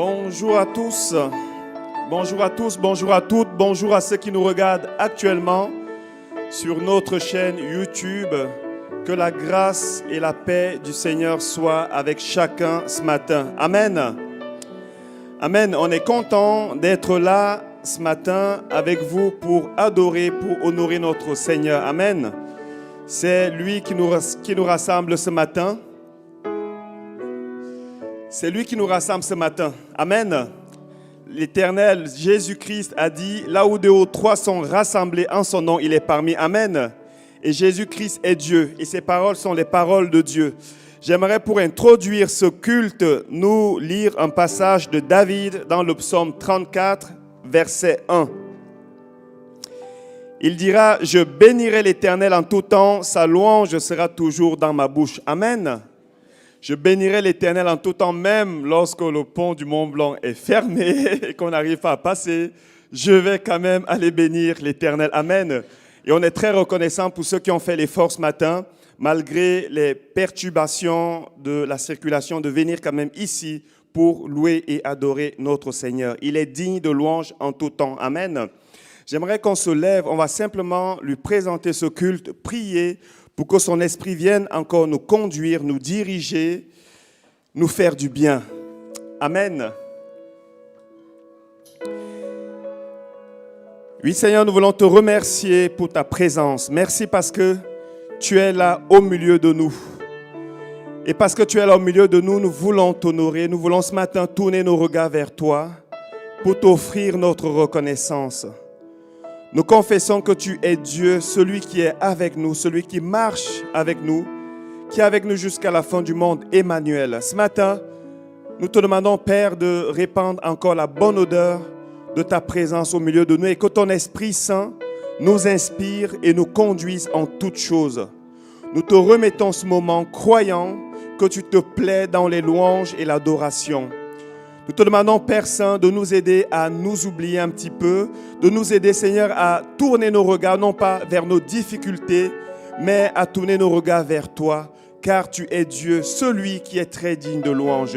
Bonjour à tous, bonjour à tous, bonjour à toutes, bonjour à ceux qui nous regardent actuellement sur notre chaîne YouTube. Que la grâce et la paix du Seigneur soient avec chacun ce matin. Amen. Amen. On est content d'être là ce matin avec vous pour adorer, pour honorer notre Seigneur. Amen. C'est lui qui nous rassemble ce matin. C'est lui qui nous rassemble ce matin. Amen. L'Éternel Jésus-Christ a dit, là où deux ou trois sont rassemblés en son nom, il est parmi. Amen. Et Jésus-Christ est Dieu. Et ses paroles sont les paroles de Dieu. J'aimerais pour introduire ce culte, nous lire un passage de David dans le psaume 34, verset 1. Il dira, je bénirai l'Éternel en tout temps, sa louange sera toujours dans ma bouche. Amen. Je bénirai l'Éternel en tout temps, même lorsque le pont du Mont Blanc est fermé et qu'on n'arrive pas à passer. Je vais quand même aller bénir l'Éternel. Amen. Et on est très reconnaissant pour ceux qui ont fait l'effort ce matin, malgré les perturbations de la circulation, de venir quand même ici pour louer et adorer notre Seigneur. Il est digne de louange en tout temps. Amen. J'aimerais qu'on se lève. On va simplement lui présenter ce culte, prier pour que son esprit vienne encore nous conduire, nous diriger, nous faire du bien. Amen. Oui, Seigneur, nous voulons te remercier pour ta présence. Merci parce que tu es là au milieu de nous. Et parce que tu es là au milieu de nous, nous voulons t'honorer. Nous voulons ce matin tourner nos regards vers toi pour t'offrir notre reconnaissance. Nous confessons que tu es Dieu, celui qui est avec nous, celui qui marche avec nous, qui est avec nous jusqu'à la fin du monde, Emmanuel. Ce matin, nous te demandons, Père, de répandre encore la bonne odeur de ta présence au milieu de nous et que ton Esprit Saint nous inspire et nous conduise en toutes choses. Nous te remettons ce moment croyant que tu te plais dans les louanges et l'adoration. Nous te demandons, Père Saint, de nous aider à nous oublier un petit peu, de nous aider, Seigneur, à tourner nos regards, non pas vers nos difficultés, mais à tourner nos regards vers toi, car tu es Dieu, celui qui est très digne de louange.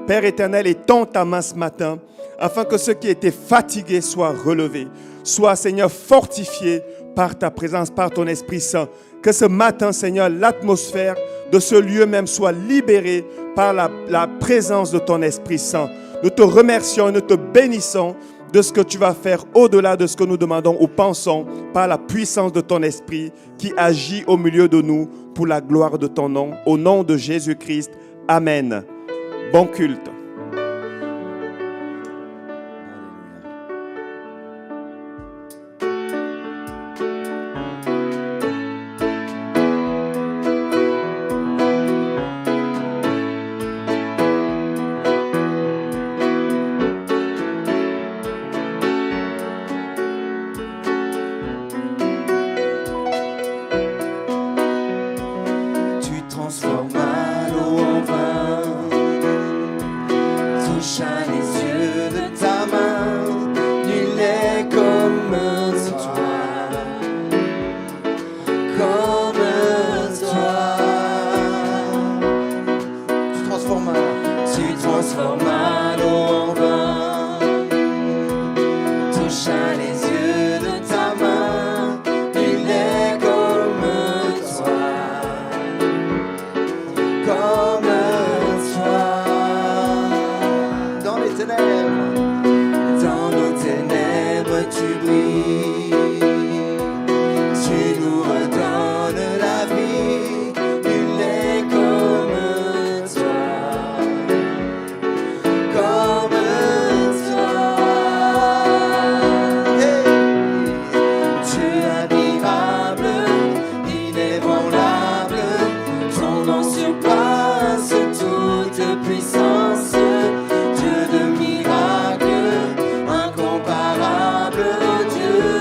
Père éternel, étends ta main ce matin, afin que ceux qui étaient fatigués soient relevés, soient, Seigneur, fortifiés par ta présence, par ton Esprit Saint. Que ce matin, Seigneur, l'atmosphère de ce lieu même soit libérée par la présence de ton Esprit Saint. Nous te remercions et nous te bénissons de ce que tu vas faire au-delà de ce que nous demandons ou pensons par la puissance de ton Esprit qui agit au milieu de nous pour la gloire de ton nom. Au nom de Jésus-Christ. Amen. Bon culte. Dieu de miracles, incomparable Dieu.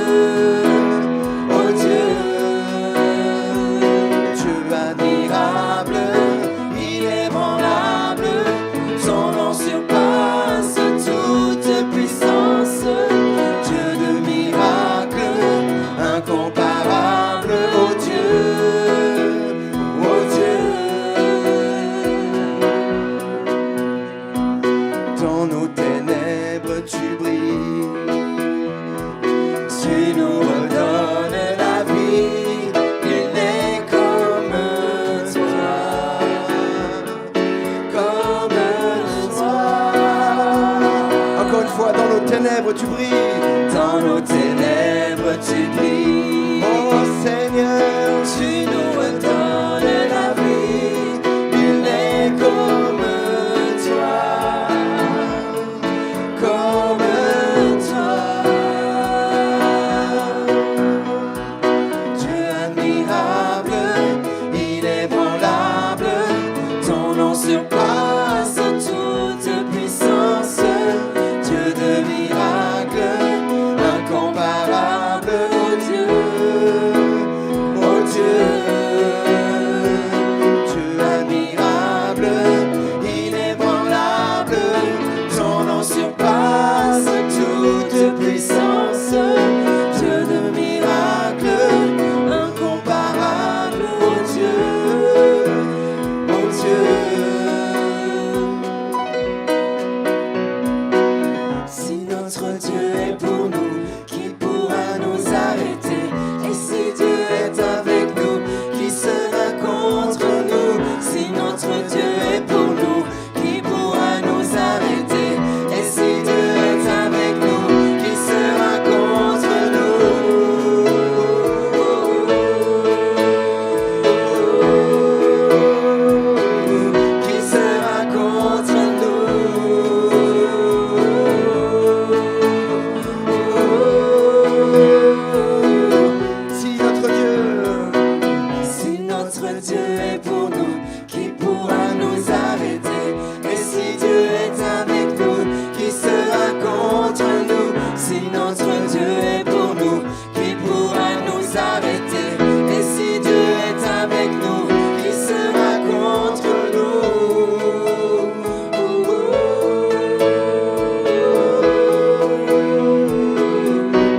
nos ténèbres tu brilles. Oh Seigneur, Tu nous redonnes la vie, il n'est comme toi, comme toi. Dieu admirable, inébranlable, ton nom surpasse toute puissance. Dieu de miracles, incomparable, oh Dieu, oh Dieu. Dieu admirable, inébranlable, ton nom surpasse toute puissance. Dieu de miracles, incomparable, oh Dieu, oh Dieu. Si notre Dieu est pour nous, qui pourra nous arrêter? Et si Dieu est avec nous, qui sera contre nous? Si notre Dieu est pour nous, qui pourra nous arrêter? Et si Dieu est avec nous, qui sera contre nous? Qui sera contre nous? si notre Dieu, Si notre Dieu est pour nous, qui pourra nous arrêter? Et si Dieu est avec nous, qui sera contre nous? Si notre Dieu est pour nous, qui pourra nous arrêter? Et si Dieu est avec nous, qui sera contre nous?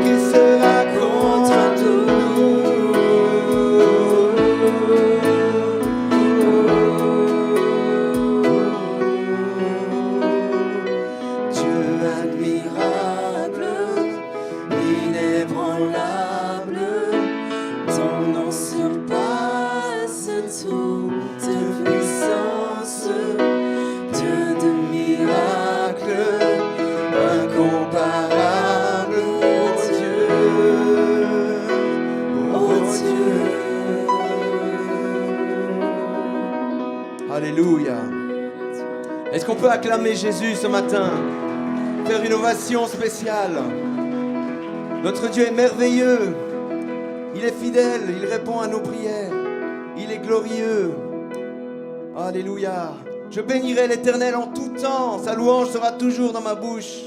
qui sera Contre Dieu admirable, inébranlable, ton nom surpasse toute puissance. Dieu de miracles, incomparable, oh Dieu, oh Dieu. Alléluia. Est-ce qu'on peut acclamer Jésus ce matin? Faire une ovation spéciale. Notre Dieu est merveilleux. Il est fidèle, il répond à nos prières. Il est glorieux. Alléluia. Je bénirai l'Éternel en tout temps. Sa louange sera toujours dans ma bouche.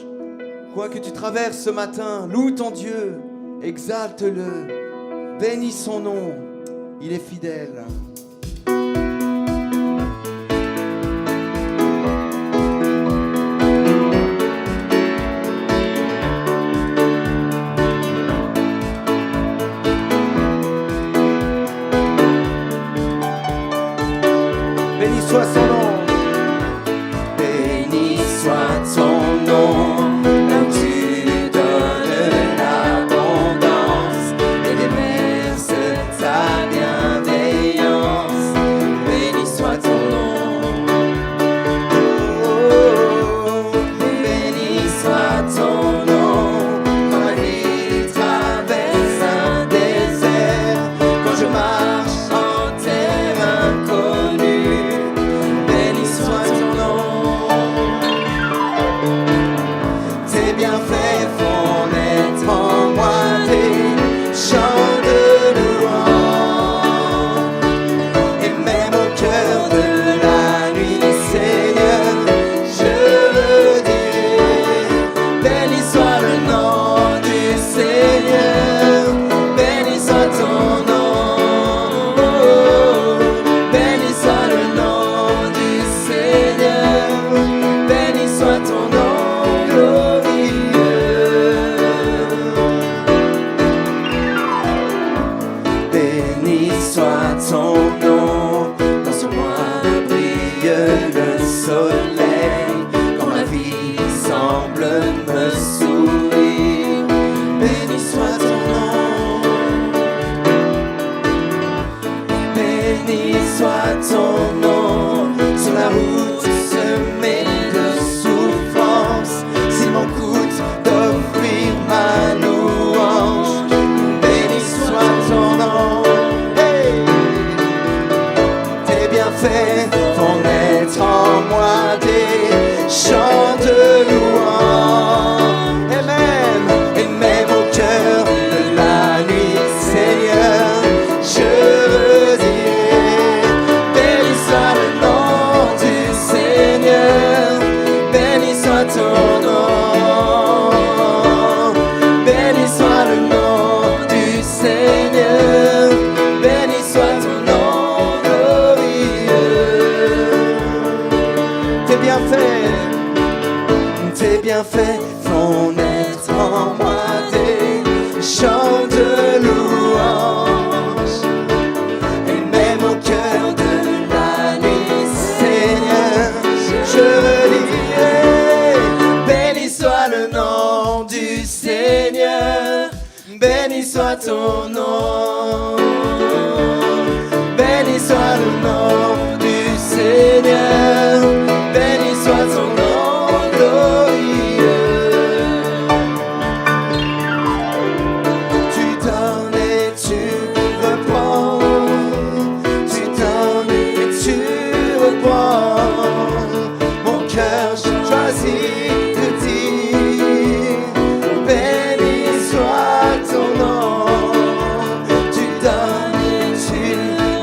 Quoi que tu traverses ce matin, loue ton Dieu. Exalte-le. Bénis son nom. Il est fidèle. Béni soit son nom. Béni soit ton nom, là où tu donnes l'abondance et déverses ta bienveillance. Béni soit ton nom. Oh, béni soit ton nom. Quand la nuit traverse un désert, quand je marche en terre inconnue, béni soit ton nom. Tes bienfaits font naître en moi des chants de louange. Et même au cœur de la nuit, Seigneur, je veux dire, béni soit le nom du Seigneur, béni soit ton nom. Béni soit le nom du Seigneur, béni soit ton nom glorieux. Béni soit ton nom, quand sur moi brille le soleil, quand ma vie semble me sourire. Béni soit ton nom. Béni soit ton nom, sur la route semée de souffrance, s'il m'en coûte d'offrir ma louange. béni soit ton nom. Béni soit le nom du Seigneur, béni soit ton nom glorieux. Tu donnes et tu reprends, tu donnes et tu reprends. Mon cœur choisit de dire, béni soit ton nom. Tu donnes et tu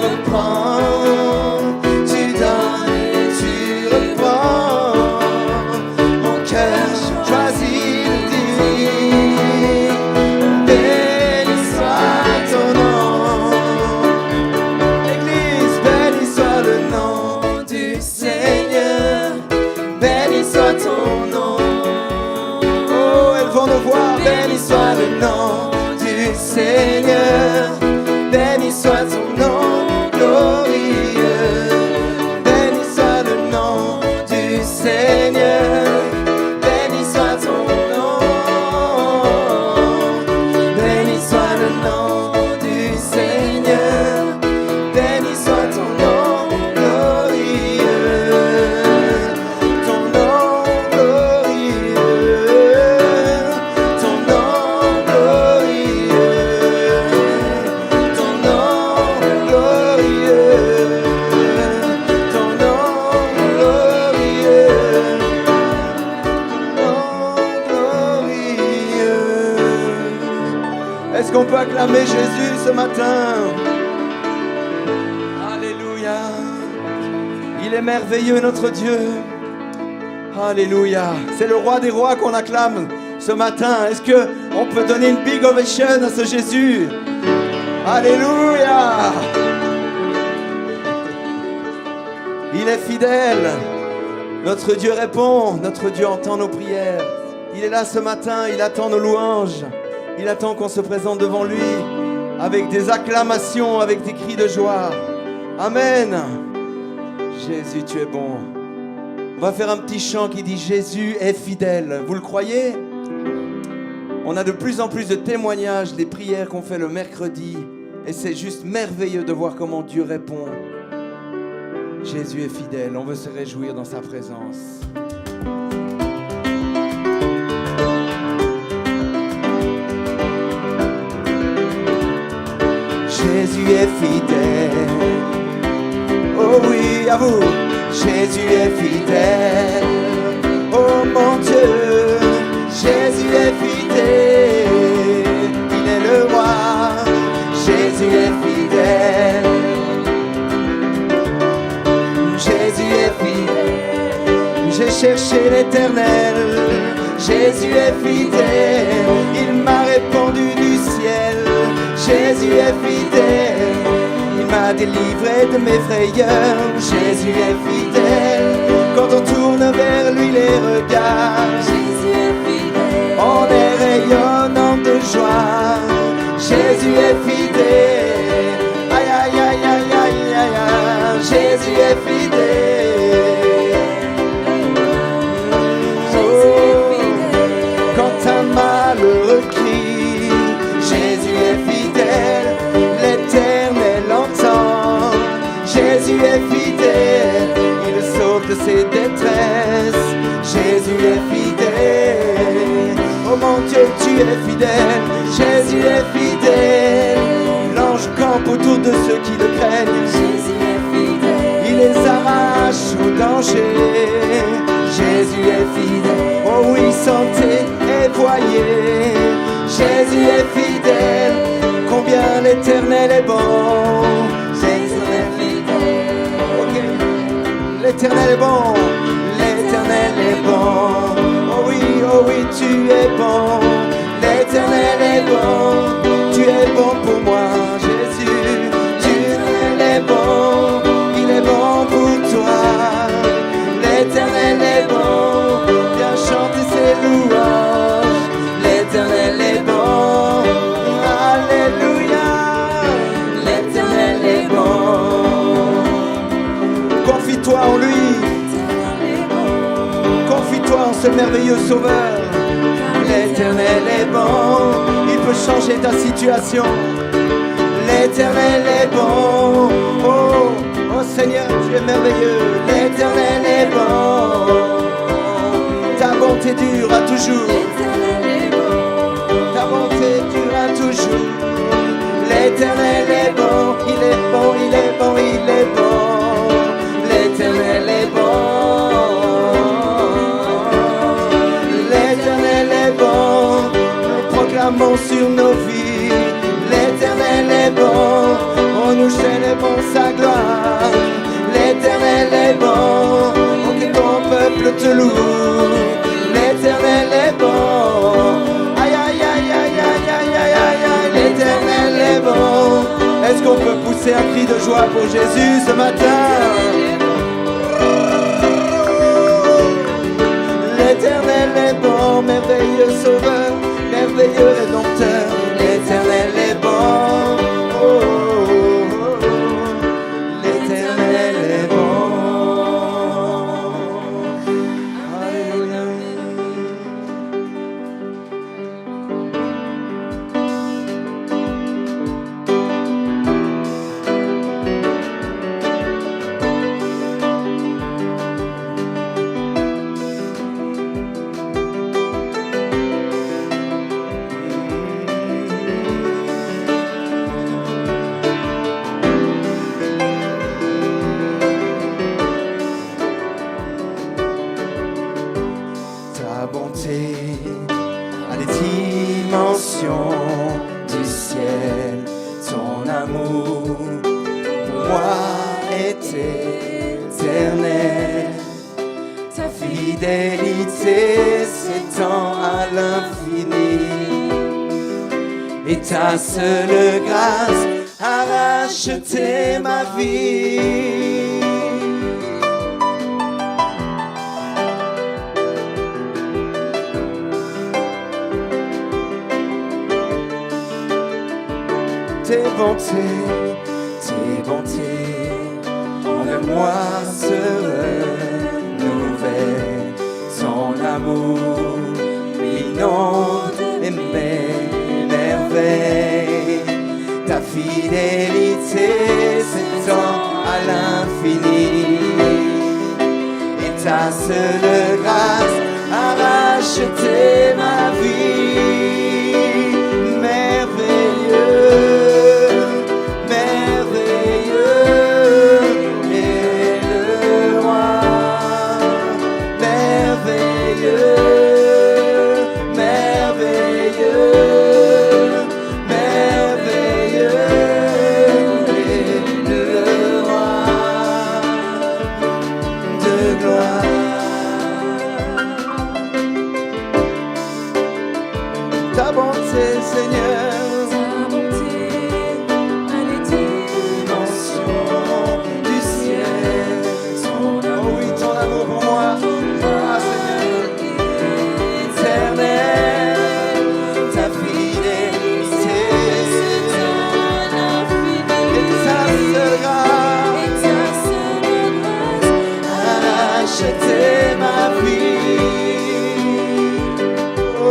reprends, tu donnes et tu reprends. Mon cœur choisit de dire, béni soit ton nom. Église, béni soit le nom du Seigneur, béni soit ton nom. Oh, elles vont nous voir, béni soit le nom du Seigneur, béni soit ton nom glorieux. Béni soit le nom du Seigneur, béni soit ton nom. Béni soit le nom du Seigneur, béni soit ton nom glorieux. Ton nom glorieux, ton nom glorieux, ton nom glorieux, ton nom glorieux, nom glorieux. Est-ce qu'on peut acclamer Jésus ce matin? Alléluia. Il est merveilleux notre Dieu. Alléluia. C'est le roi des rois qu'on acclame ce matin. Est-ce qu'on peut donner une big ovation à ce Jésus? Alléluia. Il est fidèle. Notre Dieu répond. Notre Dieu entend nos prières. Il est là ce matin. Il attend nos louanges. Il attend qu'on se présente devant lui avec des acclamations, avec des cris de joie. Amen. Jésus, tu es bon. On va faire un petit chant qui dit Jésus est fidèle. Vous le croyez? On a de plus en plus de témoignages des prières qu'on fait le mercredi. Et c'est juste merveilleux de voir comment Dieu répond. Jésus est fidèle. On veut se réjouir dans sa présence. Jésus est fidèle. Oh oui, à vous. Jésus est fidèle. Oh mon Dieu, Jésus est fidèle. Il est le roi. Jésus est fidèle. Jésus est fidèle. J'ai cherché l'Éternel. Jésus est fidèle. Il m'a répondu du ciel. Jésus est fidèle. Il m'a délivré de mes frayeurs. Jésus est fidèle. Quand on tourne vers lui les regards, Jésus est fidèle. on est rayonnant de joie. Jésus est fidèle. Aïe aïe aïe aïe aïe aïe aïe. Jésus est fidèle. Jésus est fidèle. Quand un malheureux crie, Jésus est fidèle. L'Éternel entend. Jésus est fidèle. Il sauve de ses détresses. Jésus est fidèle. Oh mon Dieu, tu es fidèle. Jésus est fidèle. L'ange campe autour de ceux qui le craignent. Jésus est fidèle. Il les arrache au danger. Jésus est fidèle. Oh oui, sentez et voyez. Jésus est fidèle. Combien l'Éternel est bon. Jésus est fidèle. Ok. L'Éternel est bon. L'Éternel est bon. Oh oui, tu es bon. L'Éternel est bon. Tu es bon pour moi, Jésus. Tu es bon. Il est bon pour toi. L'Éternel est bon. Viens chanter ses louanges. L'Éternel est bon. Alléluia. L'Éternel est bon. Confie-toi en lui. Confie-toi en ce merveilleux Sauveur. L'Éternel est bon. Il peut changer ta situation. L'Éternel est bon. Oh, oh Seigneur, tu es merveilleux. L'Éternel est bon. Ta bonté durera toujours. Ta bonté durera toujours. L'Éternel est bon. Il est bon, il est bon, il est bon. L'Éternel est bon. L'Éternel est bon. Nous proclamons sur nos vies. L'Éternel est bon. Oh, nous célébrons sa gloire. L'Éternel est bon. Oh, que ton peuple te loue. L'Éternel est bon. Aïe, aïe, aïe, aïe, aïe, aïe, aïe, aïe, aïe. L'Éternel est bon. Est-ce qu'on peut pousser un cri de joie pour Jésus ce matin? L'Éternel est bon, merveilleux sauveur, merveilleux rédempteur. L'Éternel est bon. Oh, oh, oh, oh. L'Éternel est bon. Alléluia. Ta bonté a des dimensions du ciel. Ton amour pour moi est éternel. Ta fidélité s'étend à l'infini. Et ta seule grâce a racheté ma vie. Tes bontés envers moi se renouvellent. Ton amour m'inonde et mes merveilles. Ta fidélité s'étend à l'infini. Et ta seule grâce a racheté ma vie. Ta bonté, Seigneur, Ta bonté a les dimensions du ciel. Oh oui, ton amour pour moi, ah Seigneur, éternel, ta fidélité, et ta seule grâce a racheté ma vie. Oh, oh.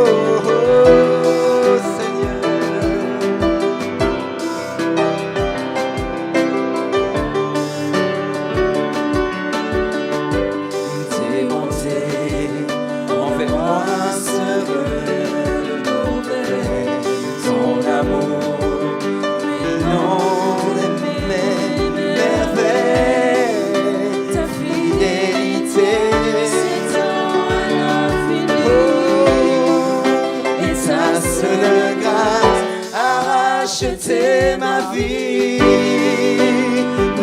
Acheter ma vie,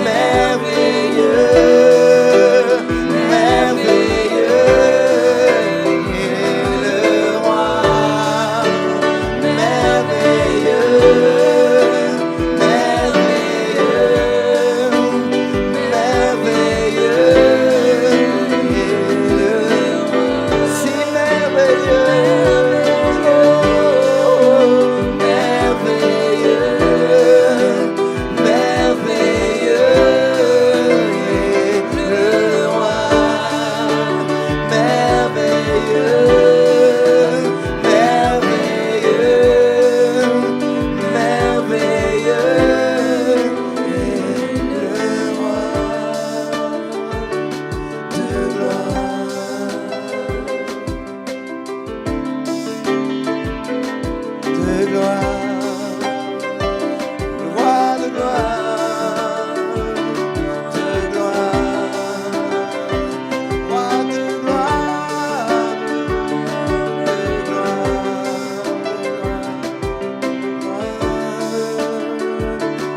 merveilleux, merveilleux, le roi, merveilleux, merveilleux, merveilleux, si merveilleux. Merveilleux,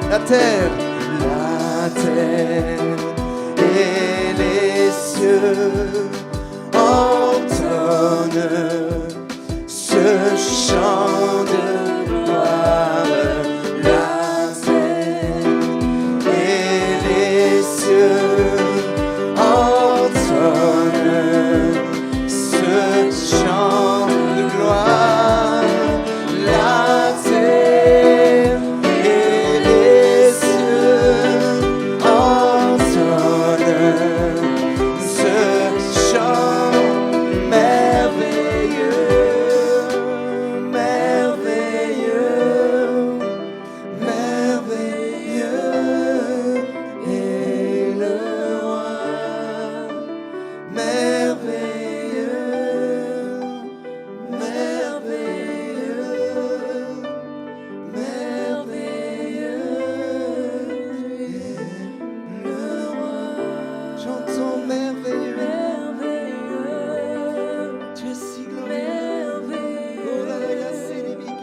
La terre et les cieux entonnent ce chant de gloire. La terre et les cieux entonnent ce chant de gloire. La terre et les cieux entonnent ce chant merveilleux, merveilleux, merveilleux est le roi. Merveilleux, merveilleux, merveilleux est le roi. Chantons merveilleux, tu es si glorieux. Oh là là, c'est les bigues.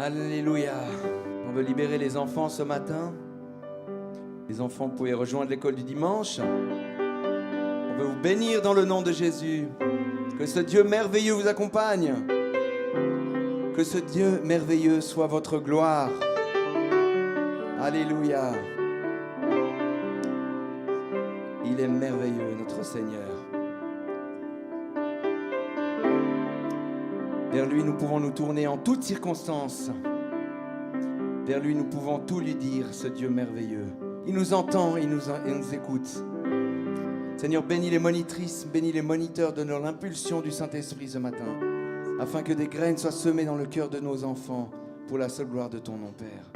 Alléluia. On veut libérer les enfants ce matin. Les enfants, vous pouvez rejoindre l'école du dimanche. On veut vous bénir dans le nom de Jésus. Que ce Dieu merveilleux vous accompagne. Que ce Dieu merveilleux soit votre gloire. Alléluia. Il est merveilleux, notre Seigneur. Vers lui, nous pouvons nous tourner en toutes circonstances. Vers lui, nous pouvons tout lui dire, ce Dieu merveilleux. Il nous entend, il nous écoute. Seigneur, bénis les monitrices, bénis les moniteurs, donne-leur l'impulsion du Saint-Esprit ce matin, afin que des graines soient semées dans le cœur de nos enfants, pour la seule gloire de ton nom, Père.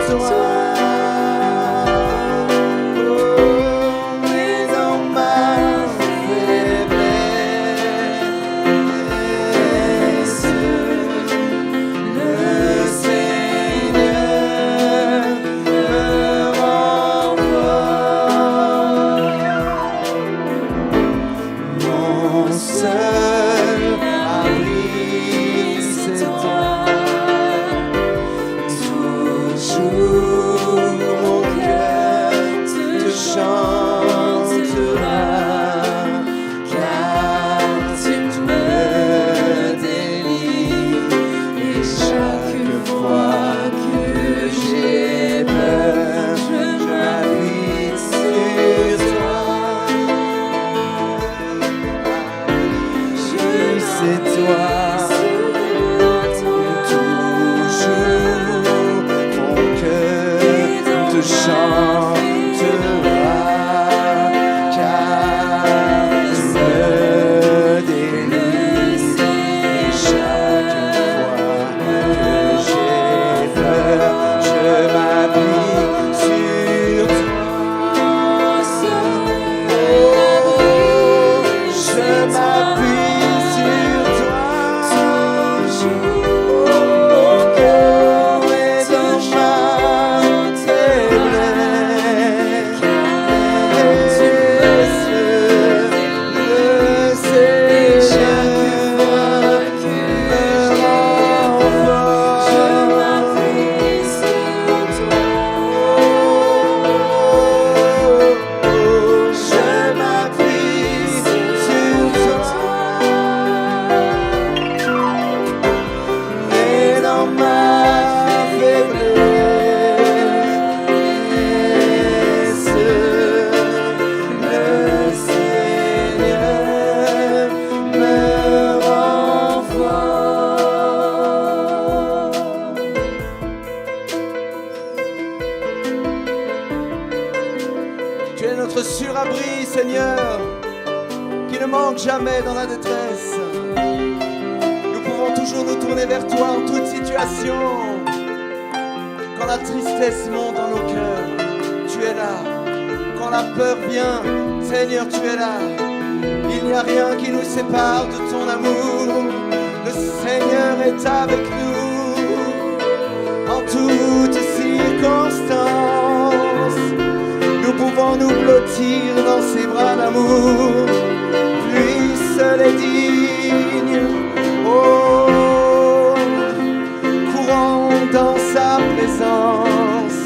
Toi. te chantera, car tu me délivres. Et chaque fois que j'ai peur, je m'appuie sur toi. Je m'appuie sur toi. Mon cœur est dans ma faiblesse. Le Seigneur me rend fort. Je m'appuie sur toi. Et dans ma faiblesse, le Seigneur me rend fort. Tu es notre surabri, Seigneur, qui ne manque jamais dans la détresse. Nous pouvons toujours nous tourner vers toi en toute situation. Quand la tristesse monte dans nos cœurs, tu es là. Quand la peur vient, Seigneur, tu es là. Il n'y a rien qui nous sépare de ton amour. Le Seigneur est avec nous en toutes circonstances. Nous pouvons nous blottir dans ses bras d'amour. Lui seul est digne. Oh, courons dans sa présence.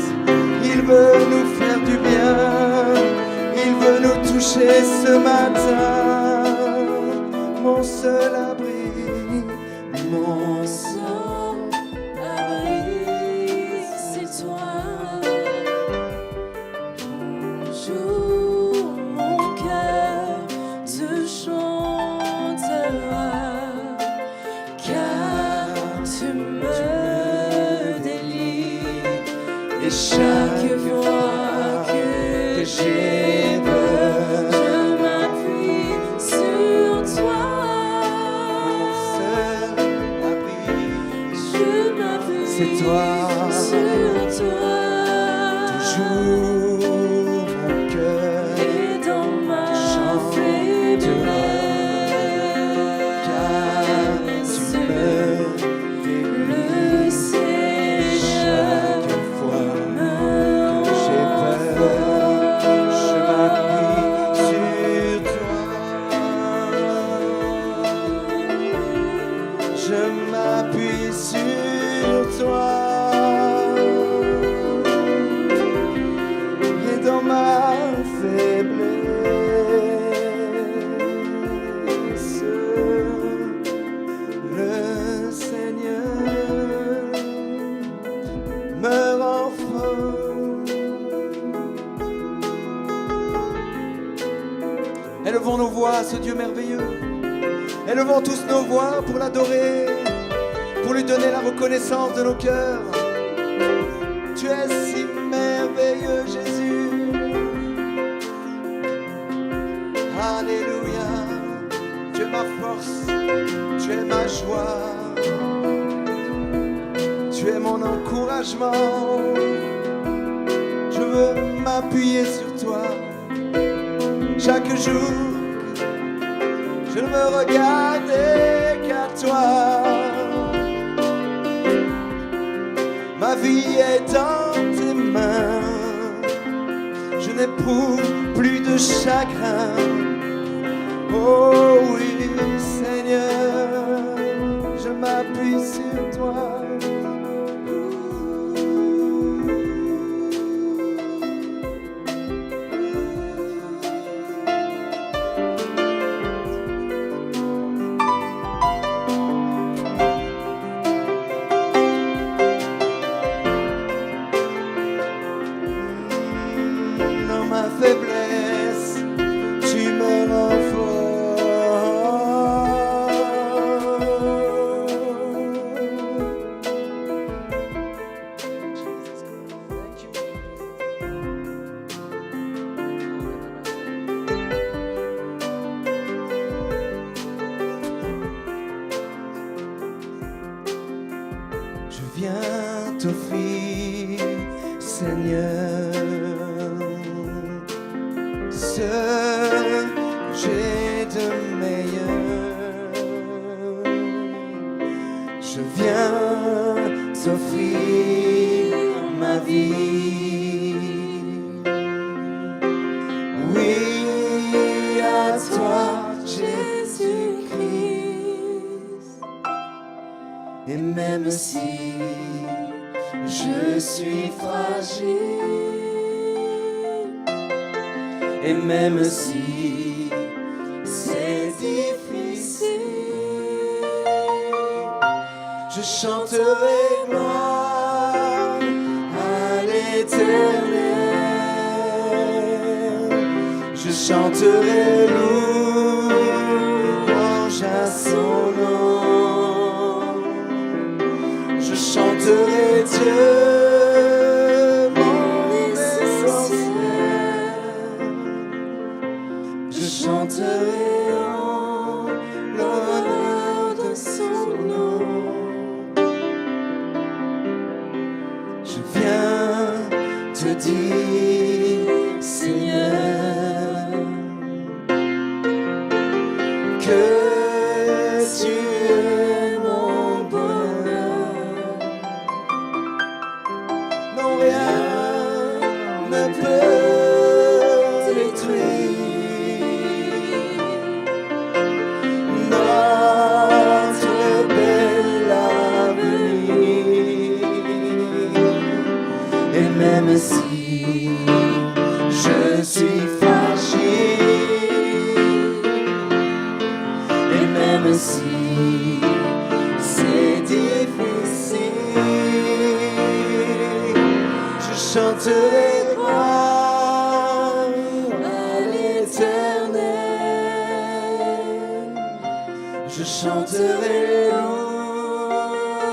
Il veut nous faire du bien. Il veut nous toucher ce matin. Mon seul abri, mon seul abri, c'est toi. Jour, mon cœur te chantera, car tu me délivres. Et chaque fois que j'ai peur, Je m'appuie sur toi. mon seul abri, Je m'appuie c'est toi. sur toi. Toujours mon cœur Et dans ma faiblesse, car tu me le Seigneur chaque fois me que j'ai peur, je m'appuie sur toi. Je m'appuie sur toi. Et dans ma faiblesse, le Seigneur me rend fort. Élevons nos voix à ce Dieu merveilleux. Élevons tous nos voix pour l'adorer, pour lui donner la reconnaissance de nos cœurs. Tu es si merveilleux, Jésus. Alléluia. Tu es ma force, tu es ma joie. Tu es mon encouragement. Je veux m'appuyer sur toi chaque jour. Je ne me regardais qu'à toi. Ma vie est dans tes mains. Je n'éprouve plus de chagrin. Oh oui, Seigneur, je m'appuie sur toi. Dans ma faiblesse, tu me rends fort. Seigneur, ce que j'ai de meilleur, je viens t'offrir ma vie. Oui, à toi, Jésus-Christ. Et même si je suis fragile, et même si c'est difficile, je chanterai gloire à l'Éternel. Je chanterai louange à son nom. Je chanterai Dieu, mon essentiel. Je chanterai en l'honneur de son nom. Je viens te dire, Seigneur, que tu es mon bonheur. Non, rien ne peut détruire notre bel avenir. Et même si je suis fragile, et même si c'est difficile, je chanterai gloire à l'Éternel. Je chanterai louange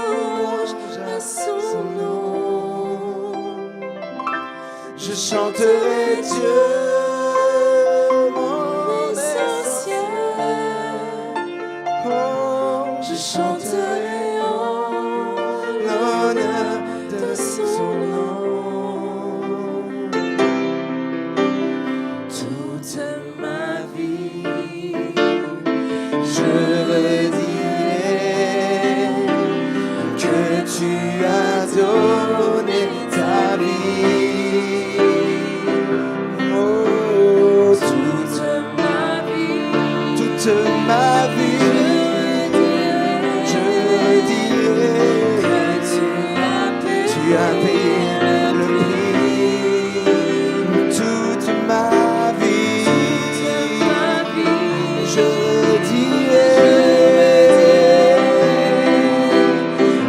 à son nom. Je chanterai Dieu, mon essentiel. Oh, je chanterai en l'honneur de son nom. Toute ma vie, je redirai que tu as donné ta vie. Oh, toute ma vie, je dirai que tu as payé le prix. Toute ma vie, je dirai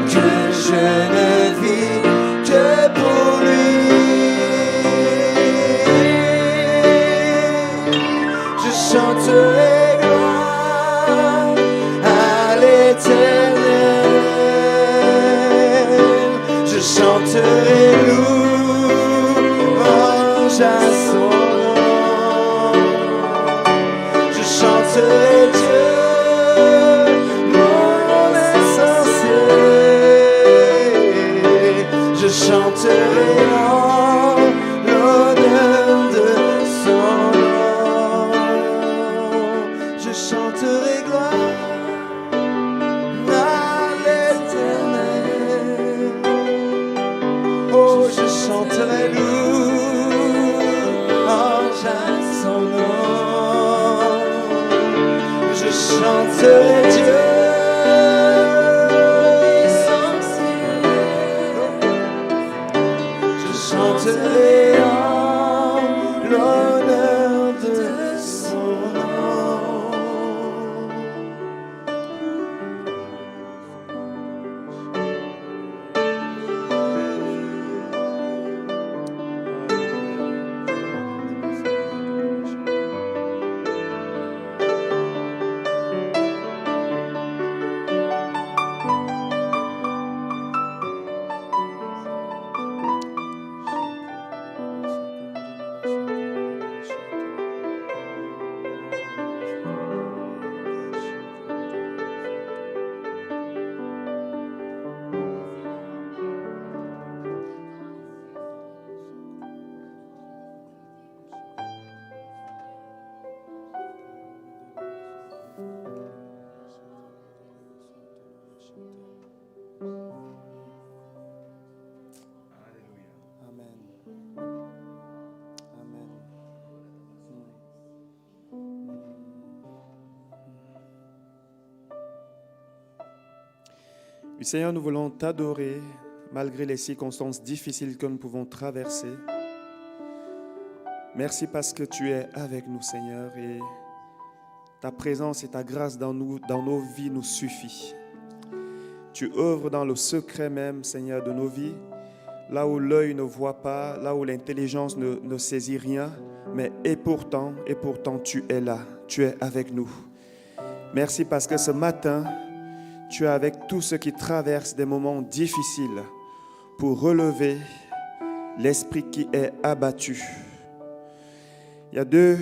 que je ne vis que pour lui. Je chanterai gloire à l'Éternel. Je chanterai louange à son nom. Je chanterai Dieu, mon essentiel. Je chanterai en l'honneur de son nom. Je chanterai gloire à l'Éternel. Oh, je chanterai louange à son nom. Je chanterai Dieu, je chanterai en l'honneur de son nom. Oui, Seigneur, nous voulons t'adorer malgré les circonstances difficiles que nous pouvons traverser. Merci parce que tu es avec nous, Seigneur, et ta présence et ta grâce dans nos vies nous suffit. Tu œuvres dans le secret même, Seigneur, de nos vies, là où l'œil ne voit pas, là où l'intelligence ne saisit rien, mais et pourtant, tu es là, tu es avec nous. Merci parce que ce matin, tu es avec tous ceux qui traversent des moments difficiles pour relever l'esprit qui est abattu. Il y a 2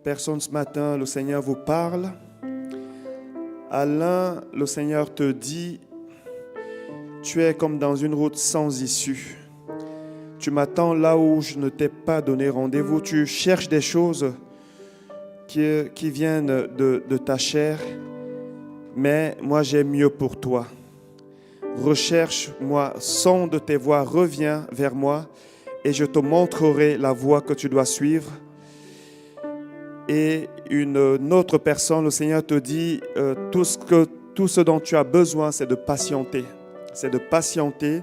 personnes ce matin, le Seigneur vous parle. À l'un, le Seigneur te dit, tu es comme dans une route sans issue. Tu m'attends là où je ne t'ai pas donné rendez-vous. Tu cherches des choses qui viennent de ta chair, mais moi j'ai mieux pour toi. Recherche-moi, sonde tes voies, reviens vers moi et je te montrerai la voie que tu dois suivre. Et une autre personne, le Seigneur te dit, tout ce dont tu as besoin, c'est de patienter. C'est de patienter.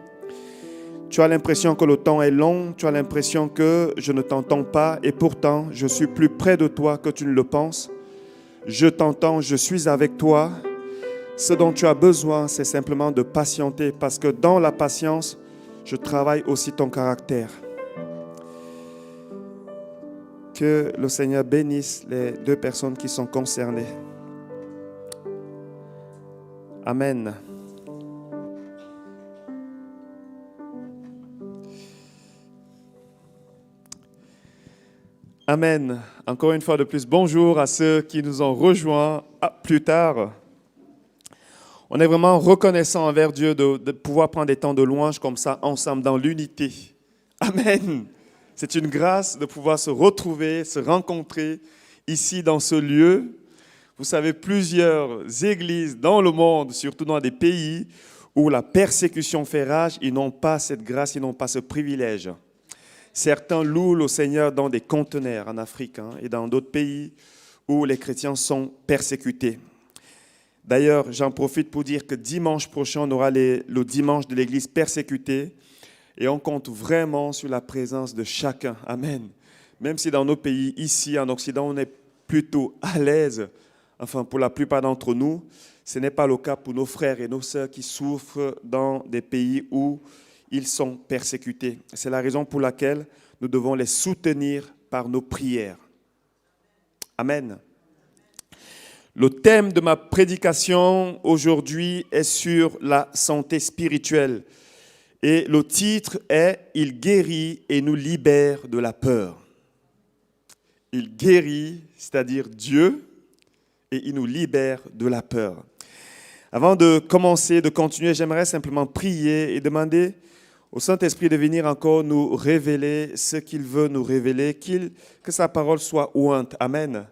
Tu as l'impression que le temps est long, tu as l'impression que je ne t'entends pas, et pourtant, je suis plus près de toi que tu ne le penses. Je t'entends, je suis avec toi. Ce dont tu as besoin, c'est simplement de patienter, parce que dans la patience, je travaille aussi ton caractère. Que le Seigneur bénisse les 2 personnes qui sont concernées. Amen. Amen. Encore une fois de plus, bonjour à ceux qui nous ont rejoints plus tard. On est vraiment reconnaissant envers Dieu de pouvoir prendre des temps de louange comme ça, ensemble, dans l'unité. Amen. C'est une grâce de pouvoir se retrouver, se rencontrer ici dans ce lieu. Vous savez, plusieurs églises dans le monde, surtout dans des pays où la persécution fait rage, ils n'ont pas cette grâce, ils n'ont pas ce privilège. Certains louent le Seigneur dans des conteneurs en Afrique et dans d'autres pays où les chrétiens sont persécutés. D'ailleurs, j'en profite pour dire que dimanche prochain, on aura le dimanche de l'église persécutée. Et on compte vraiment sur la présence de chacun. Amen. Même si dans nos pays, ici en Occident, on est plutôt à l'aise, enfin pour la plupart d'entre nous, ce n'est pas le cas pour nos frères et nos sœurs qui souffrent dans des pays où ils sont persécutés. C'est la raison pour laquelle nous devons les soutenir par nos prières. Amen. Le thème de ma prédication aujourd'hui est sur la santé spirituelle. Et le titre est « Il guérit et nous libère de la peur ». Il guérit, c'est-à-dire Dieu, et il nous libère de la peur. Avant de commencer, de continuer, j'aimerais simplement prier et demander au Saint-Esprit de venir encore nous révéler ce qu'il veut nous révéler, que sa parole soit ointe. Amen.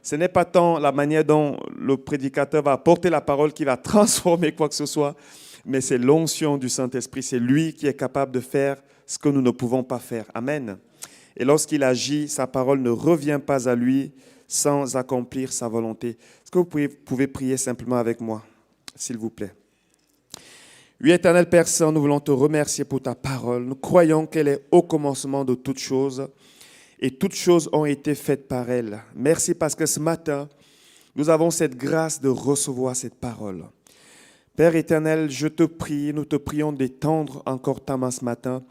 Ce n'est pas tant la manière dont le prédicateur va apporter la parole qui va transformer quoi que ce soit, mais c'est l'onction du Saint-Esprit. C'est lui qui est capable de faire ce que nous ne pouvons pas faire. Amen. Et lorsqu'il agit, sa parole ne revient pas à lui sans accomplir sa volonté. Est-ce que vous pouvez prier simplement avec moi, s'il vous plaît? Oui, éternel Père Saint, nous voulons te remercier pour ta parole. Nous croyons qu'elle est au commencement de toutes choses et toutes choses ont été faites par elle. Merci parce que ce matin, nous avons cette grâce de recevoir cette parole. Père éternel, je te prie, nous te prions d'étendre encore ta main ce matin,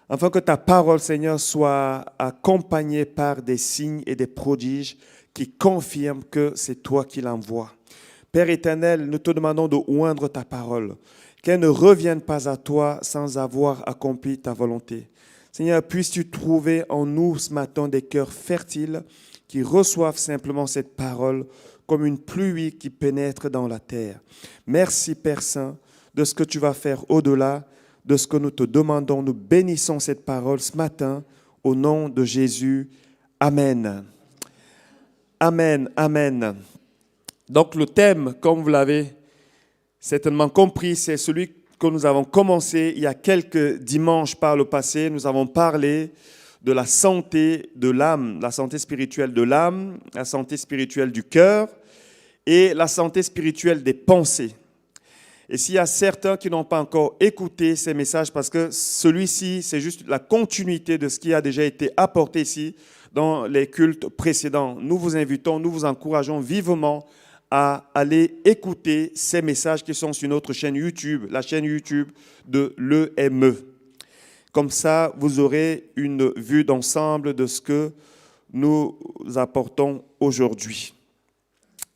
afin que ta parole, Seigneur, soit accompagnée par des signes et des prodiges qui confirment que c'est toi qui l'envoies. Père éternel, nous te demandons de oindre ta parole, qu'elle ne revienne pas à toi sans avoir accompli ta volonté. Seigneur, puisses-tu trouver en nous ce matin des cœurs fertiles qui reçoivent simplement cette parole comme une pluie qui pénètre dans la terre. Merci, Père Saint, de ce que tu vas faire au-delà de ce que nous te demandons. Nous bénissons cette parole ce matin au nom de Jésus. Amen. Amen, amen. Donc le thème, comme vous l'avez certainement compris, c'est celui que nous avons commencé il y a quelques dimanches par le passé. Nous avons parlé de la santé de l'âme, la santé spirituelle de l'âme, la santé spirituelle du cœur et la santé spirituelle des pensées. Et s'il y a certains qui n'ont pas encore écouté ces messages, parce que celui-ci, c'est juste la continuité de ce qui a déjà été apporté ici dans les cultes précédents. Nous vous invitons, nous vous encourageons vivement à aller écouter ces messages qui sont sur notre chaîne YouTube, la chaîne YouTube de l'EME. Comme ça, vous aurez une vue d'ensemble de ce que nous apportons aujourd'hui.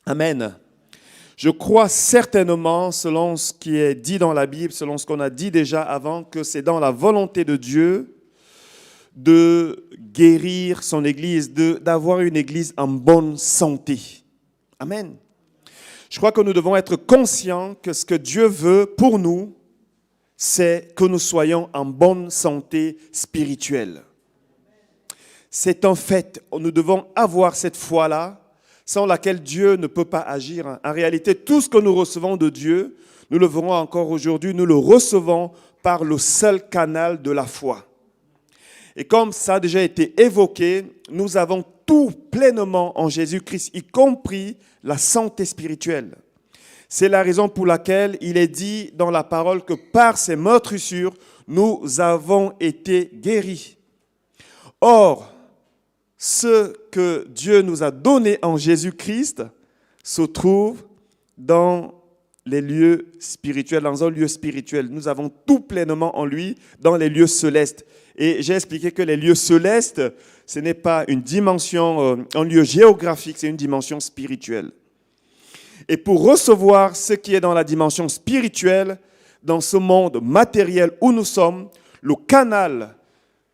Amen. Je crois certainement, selon ce qui est dit dans la Bible, selon ce qu'on a dit déjà avant, que c'est dans la volonté de Dieu de guérir son Église, d'avoir une Église en bonne santé. Amen. Je crois que nous devons être conscients que ce que Dieu veut pour nous, c'est que nous soyons en bonne santé spirituelle. C'est un fait. Nous devons avoir cette foi-là, sans laquelle Dieu ne peut pas agir. En réalité, tout ce que nous recevons de Dieu, nous le verrons encore aujourd'hui, nous le recevons par le seul canal de la foi. Et comme ça a déjà été évoqué, nous avons tout pleinement en Jésus-Christ, y compris la santé spirituelle. C'est la raison pour laquelle il est dit dans la parole que par ses meurtrissures, nous avons été guéris. Or, ce que Dieu nous a donné en Jésus-Christ se trouve dans les lieux spirituels, dans un lieu spirituel. Nous avons tout pleinement en lui dans les lieux célestes. Et j'ai expliqué que les lieux célestes, ce n'est pas une dimension, un lieu géographique, c'est une dimension spirituelle. Et pour recevoir ce qui est dans la dimension spirituelle, dans ce monde matériel où nous sommes, le canal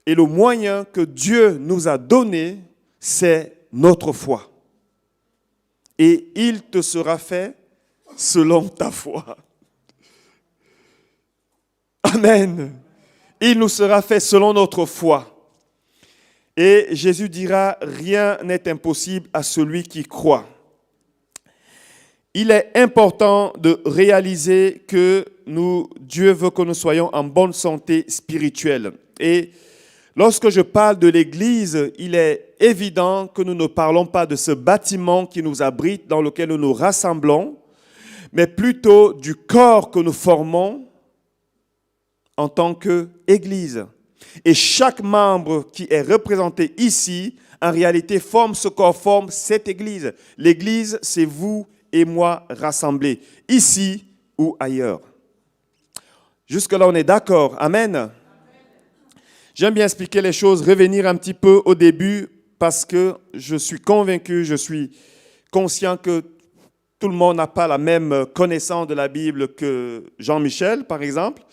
et le moyen que Dieu nous a donné, c'est notre foi. Et il te sera fait selon ta foi. Amen. Il nous sera fait selon notre foi. Et Jésus dira, rien n'est impossible à celui qui croit. Il est important de réaliser que Dieu veut que nous soyons en bonne santé spirituelle. Et lorsque je parle de l'Église, il est évident que nous ne parlons pas de ce bâtiment qui nous abrite, dans lequel nous nous rassemblons, mais plutôt du corps que nous formons en tant qu'Église. Et chaque membre qui est représenté ici, en réalité, forme ce corps, forme cette Église. L'Église, c'est vous et moi rassemblés, ici ou ailleurs. Jusque-là, on est d'accord. Amen. J'aime bien expliquer les choses, revenir un petit peu au début, parce que je suis convaincu, je suis conscient que tout le monde n'a pas la même connaissance de la Bible que Jean-Michel, par exemple,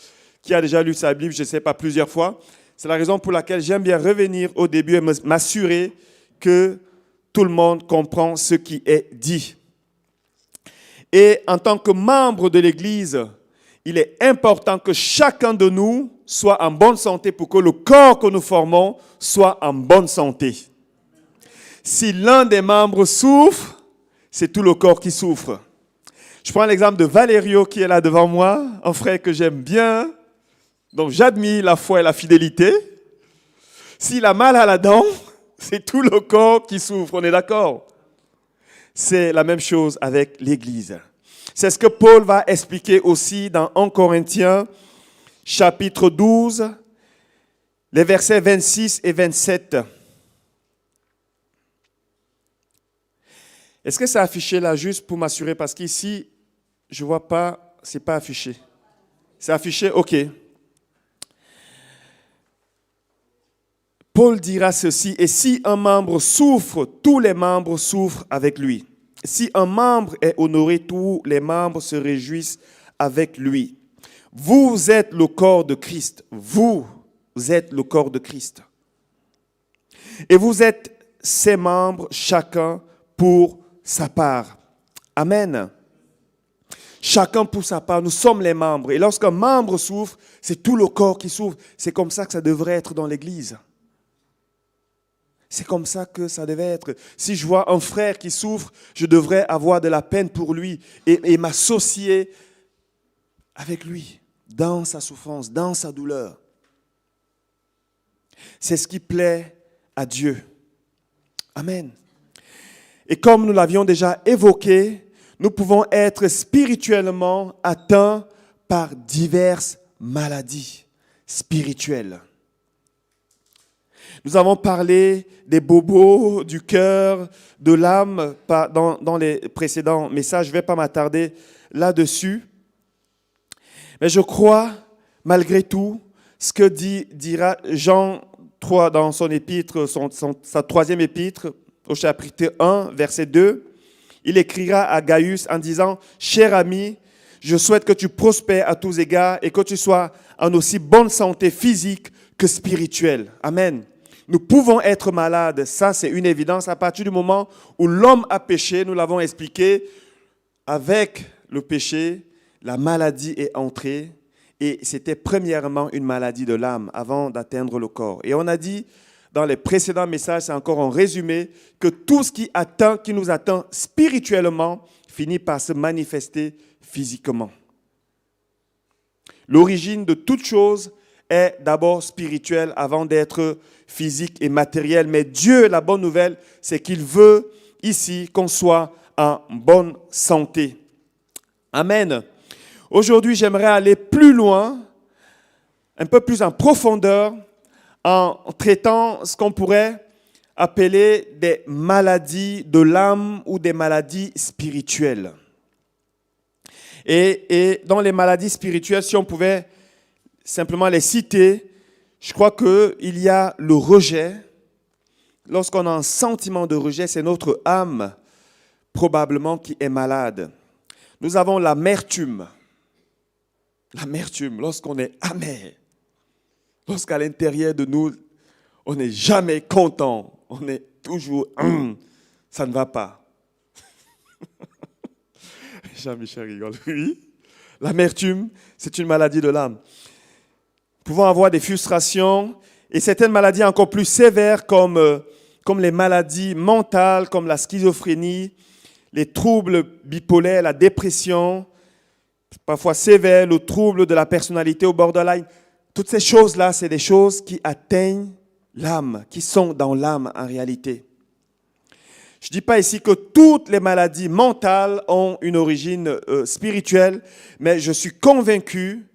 qui a déjà lu sa Bible, je ne sais pas, plusieurs fois. C'est la raison pour laquelle j'aime bien revenir au début et m'assurer que tout le monde comprend ce qui est dit. Et en tant que membre de l'Église, il est important que chacun de nous soit en bonne santé pour que le corps que nous formons soit en bonne santé. Si l'un des membres souffre, c'est tout le corps qui souffre. Je prends l'exemple de Valerio qui est là devant moi, un frère que j'aime bien, donc j'admire la foi et la fidélité. S'il a mal à la dent, c'est tout le corps qui souffre, on est d'accord? C'est la même chose avec l'Église. C'est ce que Paul va expliquer aussi dans 1 Corinthiens, chapitre 12, les versets 26 et 27. Est-ce que c'est affiché là juste pour m'assurer? Parce qu'ici, je ne vois pas, ce n'est pas affiché. C'est affiché? OK. Paul dira ceci, « Et si un membre souffre, tous les membres souffrent avec lui. Si un membre est honoré, tous les membres se réjouissent avec lui. Vous êtes le corps de Christ. Vous êtes le corps de Christ. Et vous êtes ses membres, chacun pour sa part. » Amen. Chacun pour sa part, nous sommes les membres. Et lorsqu'un membre souffre, c'est tout le corps qui souffre. C'est comme ça que ça devrait être dans l'Église. C'est comme ça que ça devait être. Si je vois un frère qui souffre, je devrais avoir de la peine pour lui et m'associer avec lui dans sa souffrance, dans sa douleur. C'est ce qui plaît à Dieu. Amen. Et comme nous l'avions déjà évoqué, nous pouvons être spirituellement atteints par diverses maladies spirituelles. Nous avons parlé des bobos, du cœur, de l'âme dans les précédents messages. Je ne vais pas m'attarder là-dessus. Mais je crois, malgré tout, ce que dira Jean 3 dans son épître, sa troisième épître, au chapitre 1, verset 2, il écrira à Gaius en disant « Cher ami, je souhaite que tu prospères à tous égards et que tu sois en aussi bonne santé physique que spirituelle. » Amen. Nous pouvons être malades, ça c'est une évidence à partir du moment où l'homme a péché, nous l'avons expliqué, avec le péché, la maladie est entrée et c'était premièrement une maladie de l'âme avant d'atteindre le corps. Et on a dit dans les précédents messages, c'est encore en résumé, que tout ce qui nous atteint spirituellement finit par se manifester physiquement. L'origine de toute chose est d'abord spirituelle avant d'être physique et matérielle. Mais Dieu, la bonne nouvelle, c'est qu'il veut ici qu'on soit en bonne santé. Amen. Aujourd'hui, j'aimerais aller plus loin, un peu plus en profondeur, en traitant ce qu'on pourrait appeler des maladies de l'âme ou des maladies spirituelles. Et dans les maladies spirituelles, si on pouvait simplement les citer, je crois qu'il y a le rejet. Lorsqu'on a un sentiment de rejet, c'est notre âme probablement qui est malade. Nous avons l'amertume. L'amertume, lorsqu'on est amer. Lorsqu'à l'intérieur de nous, on n'est jamais content. On est toujours, ça ne va pas. Jean-Michel rigole. Oui, l'amertume, c'est une maladie de l'âme. Nous pouvons avoir des frustrations et certaines maladies encore plus sévères comme les maladies mentales, comme la schizophrénie, les troubles bipolaires, la dépression, parfois sévères, le trouble de la personnalité au borderline. Toutes ces choses-là, c'est des choses qui atteignent l'âme, qui sont dans l'âme en réalité. Je ne dis pas ici que toutes les maladies mentales ont une origine spirituelle, mais je suis convaincu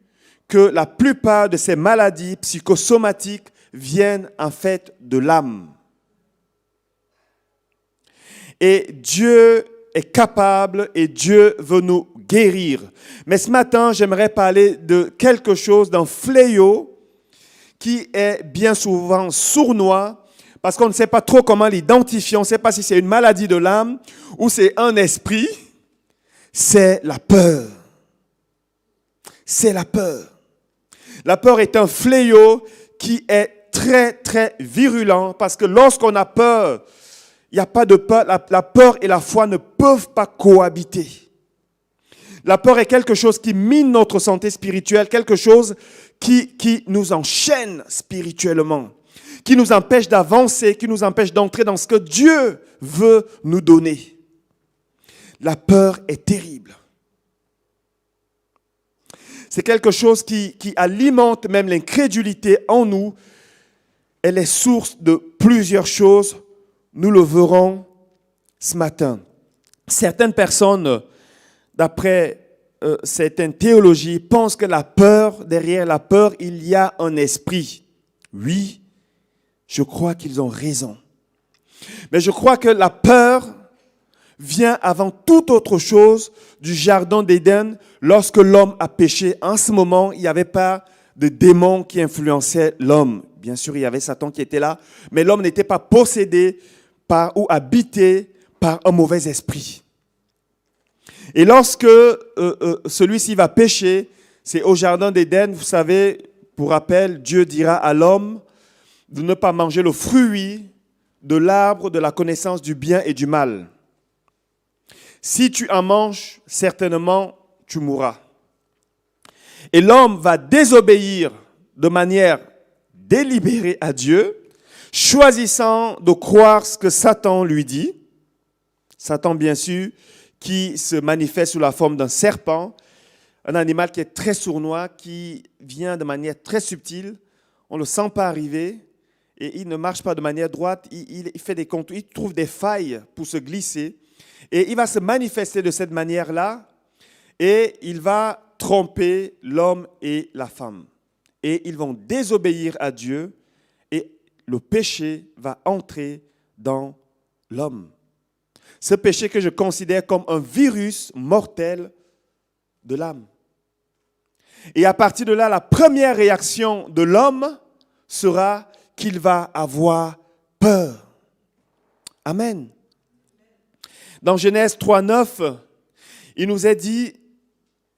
que la plupart de ces maladies psychosomatiques viennent en fait de l'âme. Et Dieu est capable et Dieu veut nous guérir. Mais ce matin, j'aimerais parler de quelque chose, d'un fléau qui est bien souvent sournois parce qu'on ne sait pas trop comment l'identifier. On ne sait pas si c'est une maladie de l'âme ou c'est un esprit. C'est la peur. C'est la peur. La peur est un fléau qui est très, très virulent parce que lorsqu'on a peur, il n'y a pas de peur. La peur et la foi ne peuvent pas cohabiter. La peur est quelque chose qui mine notre santé spirituelle, quelque chose qui nous enchaîne spirituellement, qui nous empêche d'avancer, qui nous empêche d'entrer dans ce que Dieu veut nous donner. La peur est terrible. C'est quelque chose qui alimente même l'incrédulité en nous. Elle est source de plusieurs choses. Nous le verrons ce matin. Certaines personnes, d'après certaines théologies, pensent que la peur, derrière la peur, il y a un esprit. Oui, je crois qu'ils ont raison. Mais je crois que la peur vient avant toute autre chose du jardin d'Éden lorsque l'homme a péché. En ce moment, il n'y avait pas de démon qui influençait l'homme. Bien sûr, il y avait Satan qui était là, mais l'homme n'était pas possédé par ou habité par un mauvais esprit. Et lorsque celui-ci va pécher, c'est au jardin d'Éden, vous savez, pour rappel, Dieu dira à l'homme de ne pas manger le fruit de l'arbre de la connaissance du bien et du mal. Si tu en manges, certainement, tu mourras. Et l'homme va désobéir de manière délibérée à Dieu, choisissant de croire ce que Satan lui dit. Satan, bien sûr, qui se manifeste sous la forme d'un serpent, un animal qui est très sournois, qui vient de manière très subtile. On ne le sent pas arriver et il ne marche pas de manière droite. Il fait des contours, il trouve des failles pour se glisser. Et il va se manifester de cette manière-là et il va tromper l'homme et la femme. Et ils vont désobéir à Dieu et le péché va entrer dans l'homme. Ce péché que je considère comme un virus mortel de l'âme. Et à partir de là, la première réaction de l'homme sera qu'il va avoir peur. Amen. Dans Genèse 3:9, il nous est dit,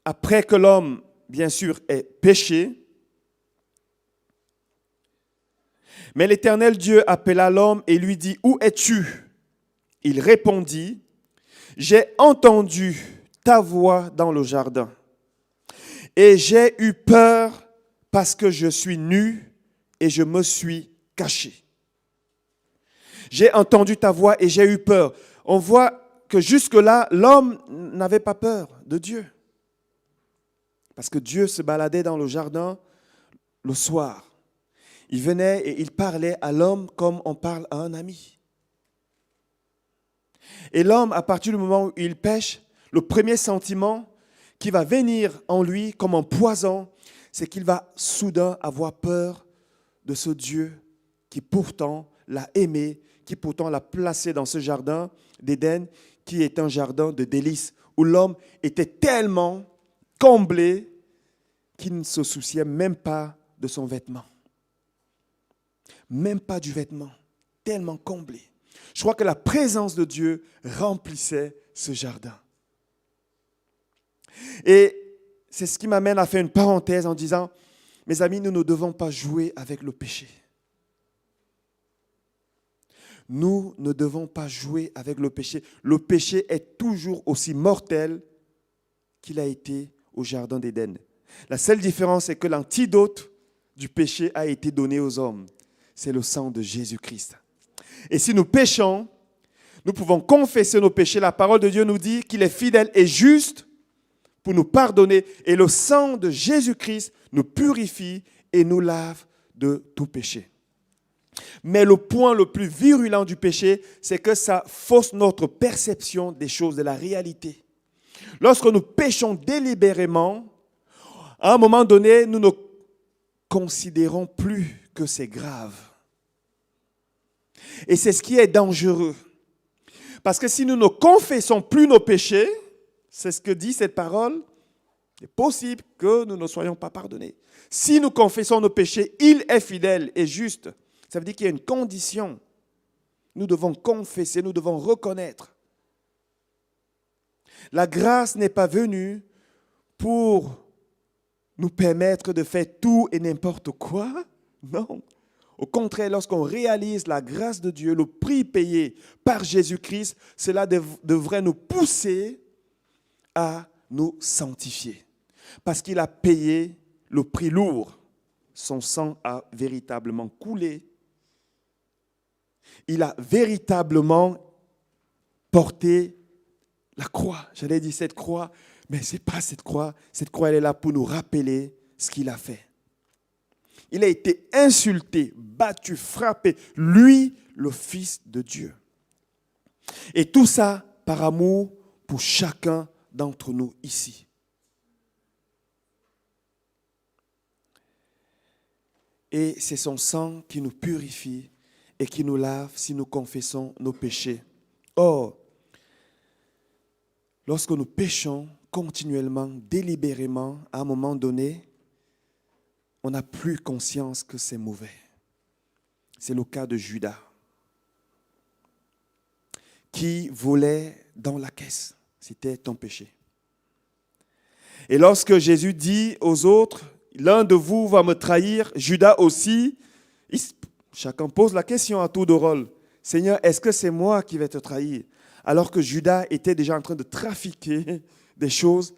après que l'homme, bien sûr, ait péché, mais l'Éternel Dieu appela l'homme et lui dit, « Où es-tu » Il répondit, « J'ai entendu ta voix dans le jardin et j'ai eu peur parce que je suis nu et je me suis caché. » J'ai entendu ta voix et j'ai eu peur. On voit que jusque-là, l'homme n'avait pas peur de Dieu. Parce que Dieu se baladait dans le jardin le soir. Il venait et il parlait à l'homme comme on parle à un ami. Et l'homme, à partir du moment où il pêche, le premier sentiment qui va venir en lui comme un poison, c'est qu'il va soudain avoir peur de ce Dieu qui pourtant l'a aimé, qui pourtant l'a placé dans ce jardin d'Éden, qui est un jardin de délices, où l'homme était tellement comblé qu'il ne se souciait même pas de son vêtement. Même pas du vêtement, tellement comblé. Je crois que la présence de Dieu remplissait ce jardin. Et c'est ce qui m'amène à faire une parenthèse en disant, mes amis, nous ne devons pas jouer avec le péché. Nous ne devons pas jouer avec le péché. Le péché est toujours aussi mortel qu'il a été au jardin d'Éden. La seule différence, c'est que l'antidote du péché a été donné aux hommes. C'est le sang de Jésus-Christ. Et si nous péchons, nous pouvons confesser nos péchés. La parole de Dieu nous dit qu'il est fidèle et juste pour nous pardonner. Et le sang de Jésus-Christ nous purifie et nous lave de tout péché. Mais le point le plus virulent du péché, c'est que ça fausse notre perception des choses, de la réalité. Lorsque nous péchons délibérément, à un moment donné, nous ne considérons plus que c'est grave. Et c'est ce qui est dangereux. Parce que si nous ne confessons plus nos péchés, c'est ce que dit cette parole, il est possible que nous ne soyons pas pardonnés. Si nous confessons nos péchés, il est fidèle et juste. Ça veut dire qu'il y a une condition. Nous devons confesser, nous devons reconnaître. La grâce n'est pas venue pour nous permettre de faire tout et n'importe quoi. Non. Au contraire, lorsqu'on réalise la grâce de Dieu, le prix payé par Jésus-Christ, cela devrait nous pousser à nous sanctifier. Parce qu'il a payé le prix lourd. Son sang a véritablement coulé. Il a véritablement porté la croix. J'allais dire cette croix, mais ce n'est pas cette croix. Cette croix, elle est là pour nous rappeler ce qu'il a fait. Il a été insulté, battu, frappé, lui, le Fils de Dieu. Et tout ça par amour pour chacun d'entre nous ici. Et c'est son sang qui nous purifie et qui nous lave si nous confessons nos péchés. Or, lorsque nous péchons continuellement, délibérément, à un moment donné, on n'a plus conscience que c'est mauvais. C'est le cas de Judas, qui volait dans la caisse. C'était ton péché. Et lorsque Jésus dit aux autres, l'un de vous va me trahir, Judas aussi, chacun pose la question à tour de rôle. Seigneur, est-ce que c'est moi qui vais te trahir? Alors que Judas était déjà en train de trafiquer des choses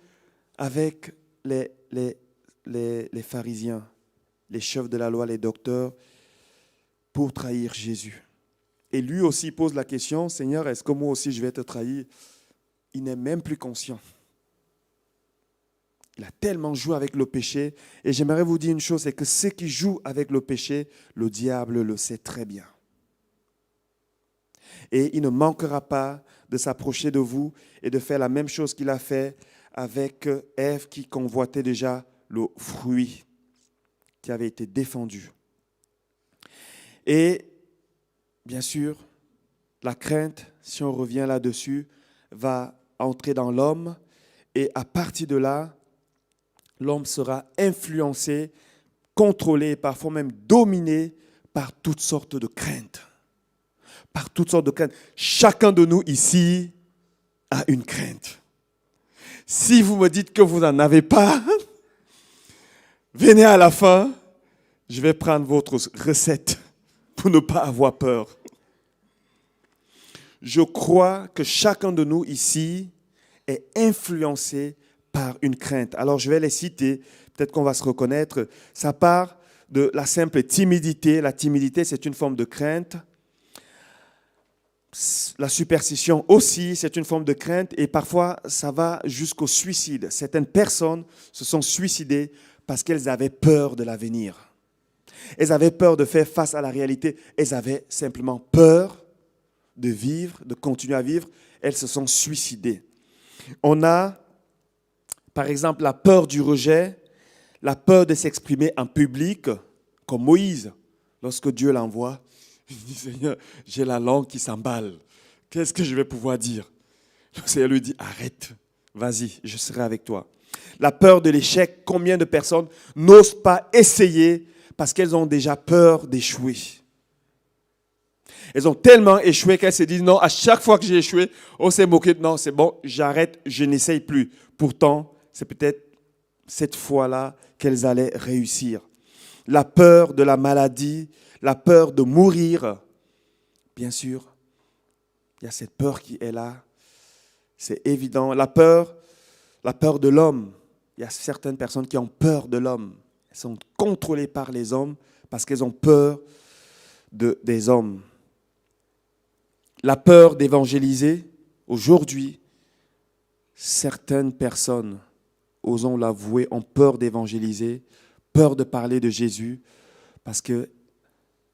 avec les pharisiens, les chefs de la loi, les docteurs, pour trahir Jésus. Et lui aussi pose la question, Seigneur, est-ce que moi aussi je vais te trahir? Il n'est même plus conscient. Il a tellement joué avec le péché. Et j'aimerais vous dire une chose, c'est que ceux qui jouent avec le péché, le diable le sait très bien. Et il ne manquera pas de s'approcher de vous et de faire la même chose qu'il a fait avec Ève qui convoitait déjà le fruit qui avait été défendu. Et bien sûr, la crainte, si on revient là-dessus, va entrer dans l'homme et à partir de là, l'homme sera influencé, contrôlé, parfois même dominé par toutes sortes de craintes. Par toutes sortes de craintes. Chacun de nous ici a une crainte. Si vous me dites que vous n'en avez pas, venez à la fin, je vais prendre votre recette pour ne pas avoir peur. Je crois que chacun de nous ici est influencé par une crainte. Alors je vais les citer, peut-être qu'on va se reconnaître. Ça part de la simple timidité. La timidité, c'est une forme de crainte. La superstition aussi, c'est une forme de crainte. Et parfois, ça va jusqu'au suicide. Certaines personnes se sont suicidées parce qu'elles avaient peur de l'avenir. Elles avaient peur de faire face à la réalité. Elles avaient simplement peur de vivre, de continuer à vivre. Elles se sont suicidées. On a, par exemple, la peur du rejet, la peur de s'exprimer en public, comme Moïse, lorsque Dieu l'envoie. Il dit, Seigneur, j'ai la langue qui s'emballe. Qu'est-ce que je vais pouvoir dire? Le Seigneur lui dit, arrête, vas-y, je serai avec toi. La peur de l'échec, combien de personnes n'osent pas essayer parce qu'elles ont déjà peur d'échouer? Elles ont tellement échoué qu'elles se disent, non, à chaque fois que j'ai échoué, on s'est moqué, non, c'est bon, j'arrête, je n'essaye plus. Pourtant, c'est peut-être cette fois-là qu'elles allaient réussir. La peur de la maladie, la peur de mourir. Bien sûr, il y a cette peur qui est là. C'est évident. La peur de l'homme. Il y a certaines personnes qui ont peur de l'homme. Elles sont contrôlées par les hommes parce qu'elles ont peur des hommes. La peur d'évangéliser. Aujourd'hui, certaines personnes, osons l'avouer, ont peur d'évangéliser, peur de parler de Jésus, parce que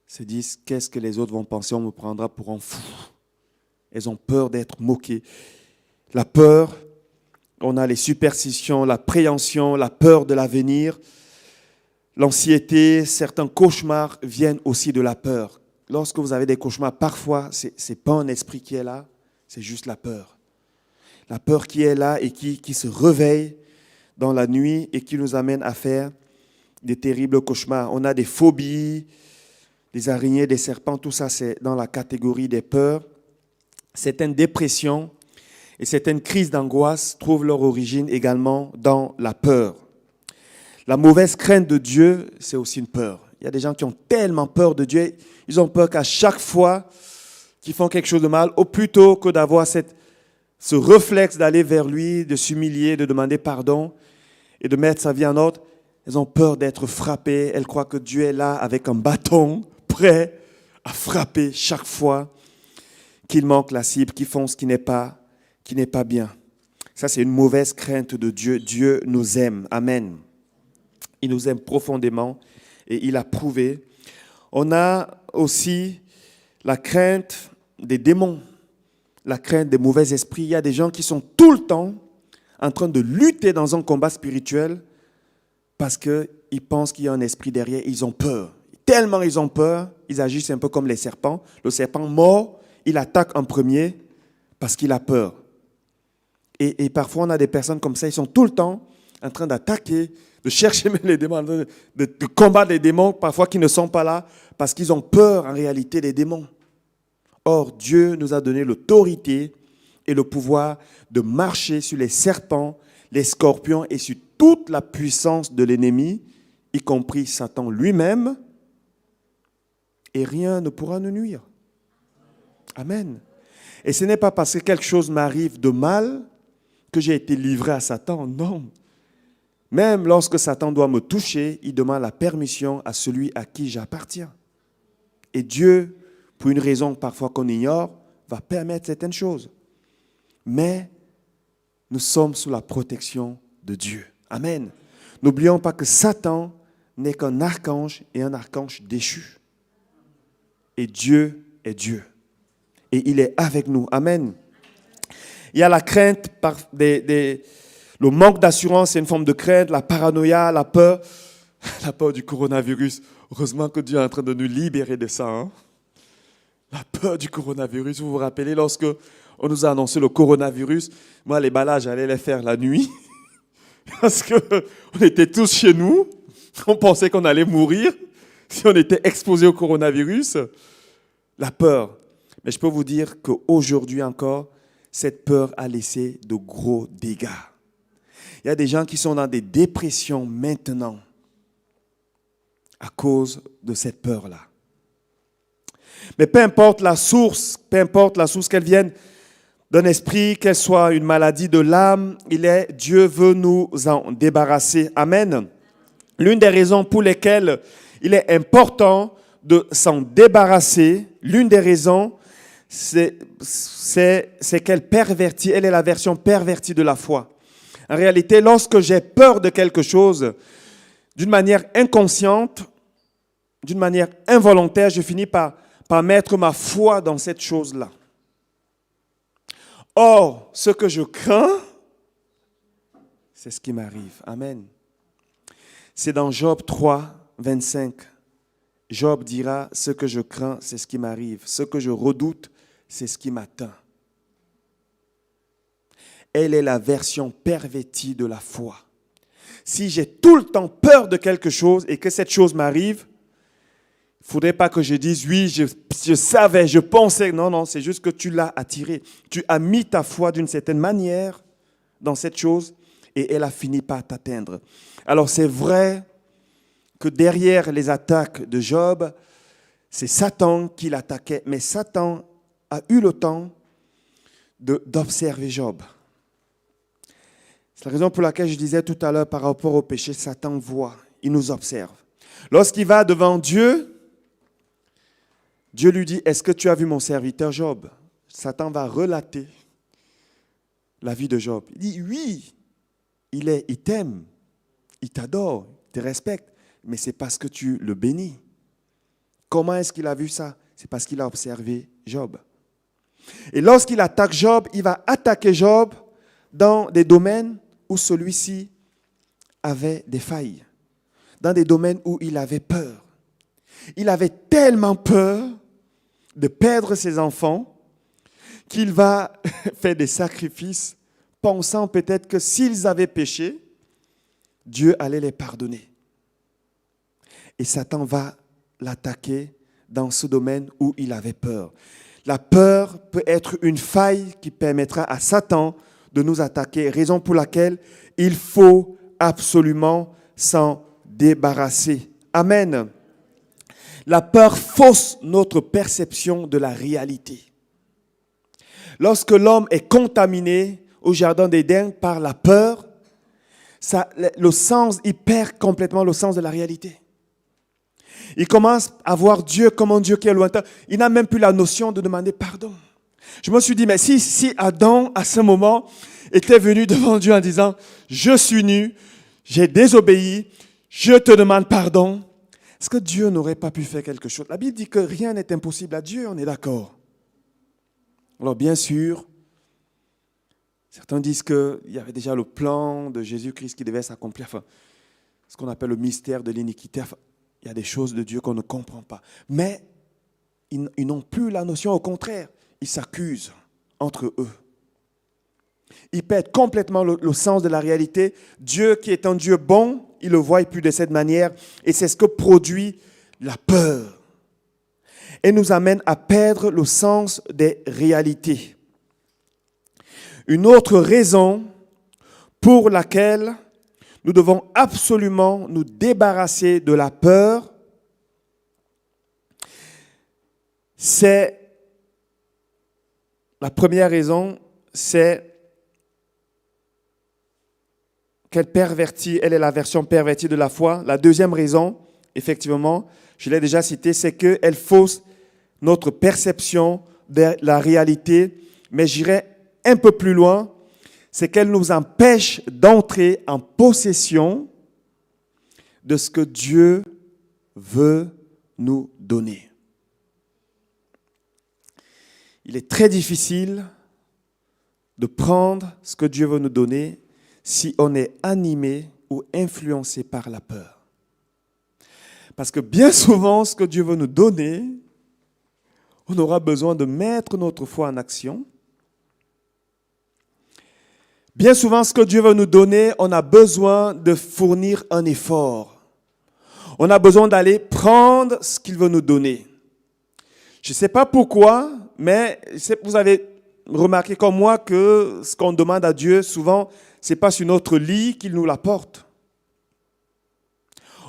se disent, qu'est-ce que les autres vont penser, on me prendra pour un fou. Elles ont peur d'être moquées. La peur, on a les superstitions, la préhension, la peur de l'avenir, l'anxiété, certains cauchemars viennent aussi de la peur. Lorsque vous avez des cauchemars, parfois, ce n'est pas un esprit qui est là, c'est juste la peur. La peur qui est là et qui se réveille dans la nuit et qui nous amène à faire des terribles cauchemars. On a des phobies, des araignées, des serpents, tout ça c'est dans la catégorie des peurs. Certaines dépressions et certaines crises d'angoisse trouvent leur origine également dans la peur. La mauvaise crainte de Dieu, c'est aussi une peur. Il y a des gens qui ont tellement peur de Dieu, ils ont peur qu'à chaque fois qu'ils font quelque chose de mal, ou plutôt que d'avoir ce réflexe d'aller vers lui, de s'humilier, de demander pardon et de mettre sa vie en ordre, elles ont peur d'être frappées. Elles croient que Dieu est là avec un bâton, prêt à frapper chaque fois qu'ils manquent la cible, qu'ils font ce qui n'est pas bien. Ça, c'est une mauvaise crainte de Dieu. Dieu nous aime. Amen. Il nous aime profondément et il a prouvé. On a aussi la crainte des démons, la crainte des mauvais esprits. Il y a des gens qui sont tout le temps en train de lutter dans un combat spirituel parce qu'ils pensent qu'il y a un esprit derrière. Ils ont peur. Tellement ils ont peur, ils agissent un peu comme les serpents. Le serpent mord, il attaque en premier parce qu'il a peur. Et parfois, on a des personnes comme ça, ils sont tout le temps en train d'attaquer, de chercher les démons, de combattre les démons, parfois qui ne sont pas là, parce qu'ils ont peur en réalité des démons. Or, Dieu nous a donné l'autorité et le pouvoir de marcher sur les serpents, les scorpions et sur toute la puissance de l'ennemi, y compris Satan lui-même, et rien ne pourra nous nuire. Amen. Et ce n'est pas parce que quelque chose m'arrive de mal que j'ai été livré à Satan, non. Même lorsque Satan doit me toucher, il demande la permission à celui à qui j'appartiens. Et Dieu, pour une raison parfois qu'on ignore, va permettre certaines choses. Mais nous sommes sous la protection de Dieu. Amen. N'oublions pas que Satan n'est qu'un archange et un archange déchu. Et Dieu est Dieu. et il est avec nous. Amen. Il y a la crainte, le manque d'assurance, c'est une forme de crainte, la paranoïa, la peur du coronavirus. Heureusement que Dieu est en train de nous libérer de ça. Hein? La peur du coronavirus. Vous vous rappelez, lorsque on nous a annoncé le coronavirus, moi, les balades, j'allais les faire la nuit. Parce qu'on était tous chez nous. On pensait qu'on allait mourir si on était exposé au coronavirus. La peur. Mais je peux vous dire qu'aujourd'hui encore, cette peur a laissé de gros dégâts. Il y a des gens qui sont dans des dépressions maintenant à cause de cette peur-là. Mais peu importe la source qu'elle vienne d'un esprit, qu'elle soit une maladie de l'âme, Dieu veut nous en débarrasser. Amen. L'une des raisons pour lesquelles il est important de s'en débarrasser, l'une des raisons, c'est qu'elle pervertit, elle est la version pervertie de la foi. En réalité, lorsque j'ai peur de quelque chose, d'une manière inconsciente, d'une manière involontaire, je finis par mettre ma foi dans cette chose-là. Or, ce que je crains, c'est ce qui m'arrive. Amen. C'est dans Job 3, 25. Job dira, ce que je crains, c'est ce qui m'arrive. Ce que je redoute, c'est ce qui m'atteint. Elle est la version pervertie de la foi. Si j'ai tout le temps peur de quelque chose et que cette chose m'arrive, il ne faudrait pas que je dise, oui, je savais, je pensais. Non, c'est juste que tu l'as attiré. Tu as mis ta foi d'une certaine manière dans cette chose et elle a fini par t'atteindre. Alors c'est vrai que derrière les attaques de Job, c'est Satan qui l'attaquait. Mais Satan a eu le temps d'observer Job. C'est la raison pour laquelle je disais tout à l'heure par rapport au péché, Satan voit, il nous observe. Lorsqu'il va devant Dieu, Dieu lui dit, est-ce que tu as vu mon serviteur Job? Satan va relater la vie de Job. Il dit, oui, il t'aime, il t'adore, il te respecte, mais c'est parce que tu le bénis. Comment est-ce qu'il a vu ça? C'est parce qu'il a observé Job. Et lorsqu'il attaque Job, il va attaquer Job dans des domaines où celui-ci avait des failles, dans des domaines où il avait peur. Il avait tellement peur de perdre ses enfants qu'il va faire des sacrifices, pensant peut-être que s'ils avaient péché, Dieu allait les pardonner. Et Satan va l'attaquer dans ce domaine où il avait peur. La peur peut être une faille qui permettra à Satan de nous attaquer, raison pour laquelle il faut absolument s'en débarrasser. Amen. La peur fausse notre perception de la réalité. Lorsque l'homme est contaminé au jardin d'Éden par la peur, il perd complètement le sens de la réalité. Il commence à voir Dieu comme un Dieu qui est lointain. Il n'a même plus la notion de demander pardon. Je me suis dit, mais si Adam, à ce moment, était venu devant Dieu en disant, je suis nu, j'ai désobéi, je te demande pardon, est-ce que Dieu n'aurait pas pu faire quelque chose? La Bible dit que rien n'est impossible à Dieu, on est d'accord. Alors bien sûr, certains disent qu'il y avait déjà le plan de Jésus-Christ qui devait s'accomplir, enfin, ce qu'on appelle le mystère de l'iniquité. Enfin, il y a des choses de Dieu qu'on ne comprend pas. Mais ils n'ont plus la notion, au contraire, ils s'accusent entre eux. Ils perdent complètement le sens de la réalité. Dieu qui est un Dieu bon, ils ne le voient plus de cette manière. Et c'est ce que produit la peur. Et nous amène à perdre le sens des réalités. Une autre raison pour laquelle nous devons absolument nous débarrasser de la peur, c'est la première raison, c'est qu'elle pervertit, elle est la version pervertie de la foi. La deuxième raison, effectivement, je l'ai déjà cité, c'est qu'elle fausse notre perception de la réalité, mais j'irai un peu plus loin, c'est qu'elle nous empêche d'entrer en possession de ce que Dieu veut nous donner. il est très difficile de prendre ce que Dieu veut nous donner si on est animé ou influencé par la peur. Parce que bien souvent, ce que Dieu veut nous donner, on aura besoin de mettre notre foi en action. Bien souvent, ce que Dieu veut nous donner, on a besoin de fournir un effort. On a besoin d'aller prendre ce qu'il veut nous donner. Je ne sais pas pourquoi, mais vous avez remarqué comme moi que ce qu'on demande à Dieu, souvent, ce n'est pas sur notre lit qu'il nous l'apporte.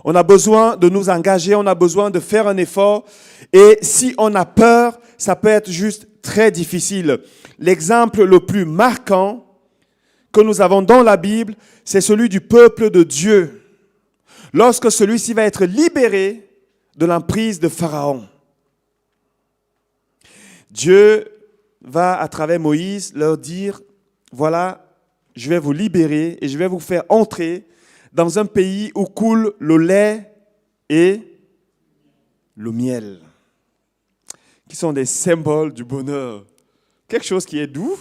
On a besoin de nous engager, on a besoin de faire un effort. Et si on a peur, ça peut être juste très difficile. L'exemple le plus marquant que nous avons dans la Bible, c'est celui du peuple de Dieu. Lorsque celui-ci va être libéré de l'emprise de Pharaon. Dieu va, à travers Moïse, leur dire, voilà, je vais vous libérer et je vais vous faire entrer dans un pays où coule le lait et le miel, qui sont des symboles du bonheur. Quelque chose qui est doux.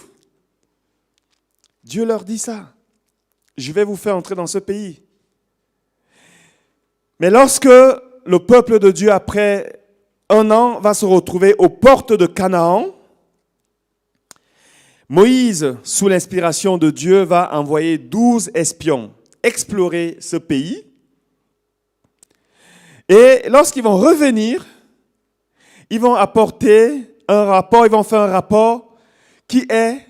Dieu leur dit ça. Je vais vous faire entrer dans ce pays. Mais lorsque le peuple de Dieu, après un an, va se retrouver aux portes de Canaan, Moïse, sous l'inspiration de Dieu, va envoyer 12 espions explorer ce pays. Et lorsqu'ils vont revenir, ils vont apporter un rapport, ils vont faire un rapport qui est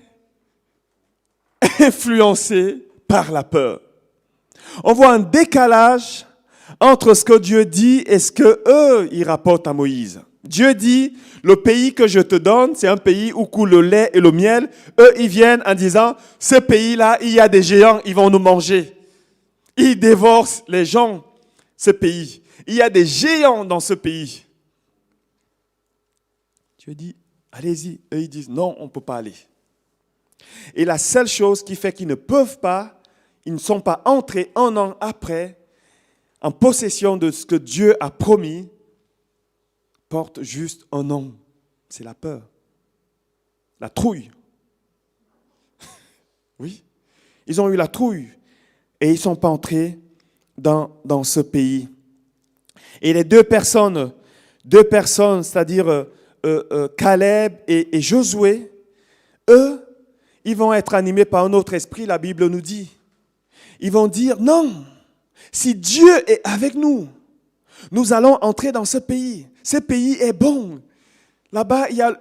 influencé par la peur. On voit un décalage entre ce que Dieu dit et ce que eux ils rapportent à Moïse. Dieu dit, le pays que je te donne, c'est un pays où coule le lait et le miel. Eux, ils viennent en disant, ce pays-là, il y a des géants, ils vont nous manger. Ils dévorent les gens, ce pays. Il y a des géants dans ce pays. Dieu dit, allez-y. Eux, ils disent, non, on ne peut pas aller. Et la seule chose qui fait qu'ils ne peuvent pas, ils ne sont pas entrés un an après en possession de ce que Dieu a promis, porte juste un nom. C'est la peur. La trouille. Oui. Ils ont eu la trouille. Et ils ne sont pas entrés dans ce pays. Et les deux personnes, c'est-à-dire Caleb et Josué, eux, ils vont être animés par un autre esprit, la Bible nous dit. Ils vont dire, non, si Dieu est avec nous, nous allons entrer dans ce pays. Ce pays est bon. Là-bas, il y a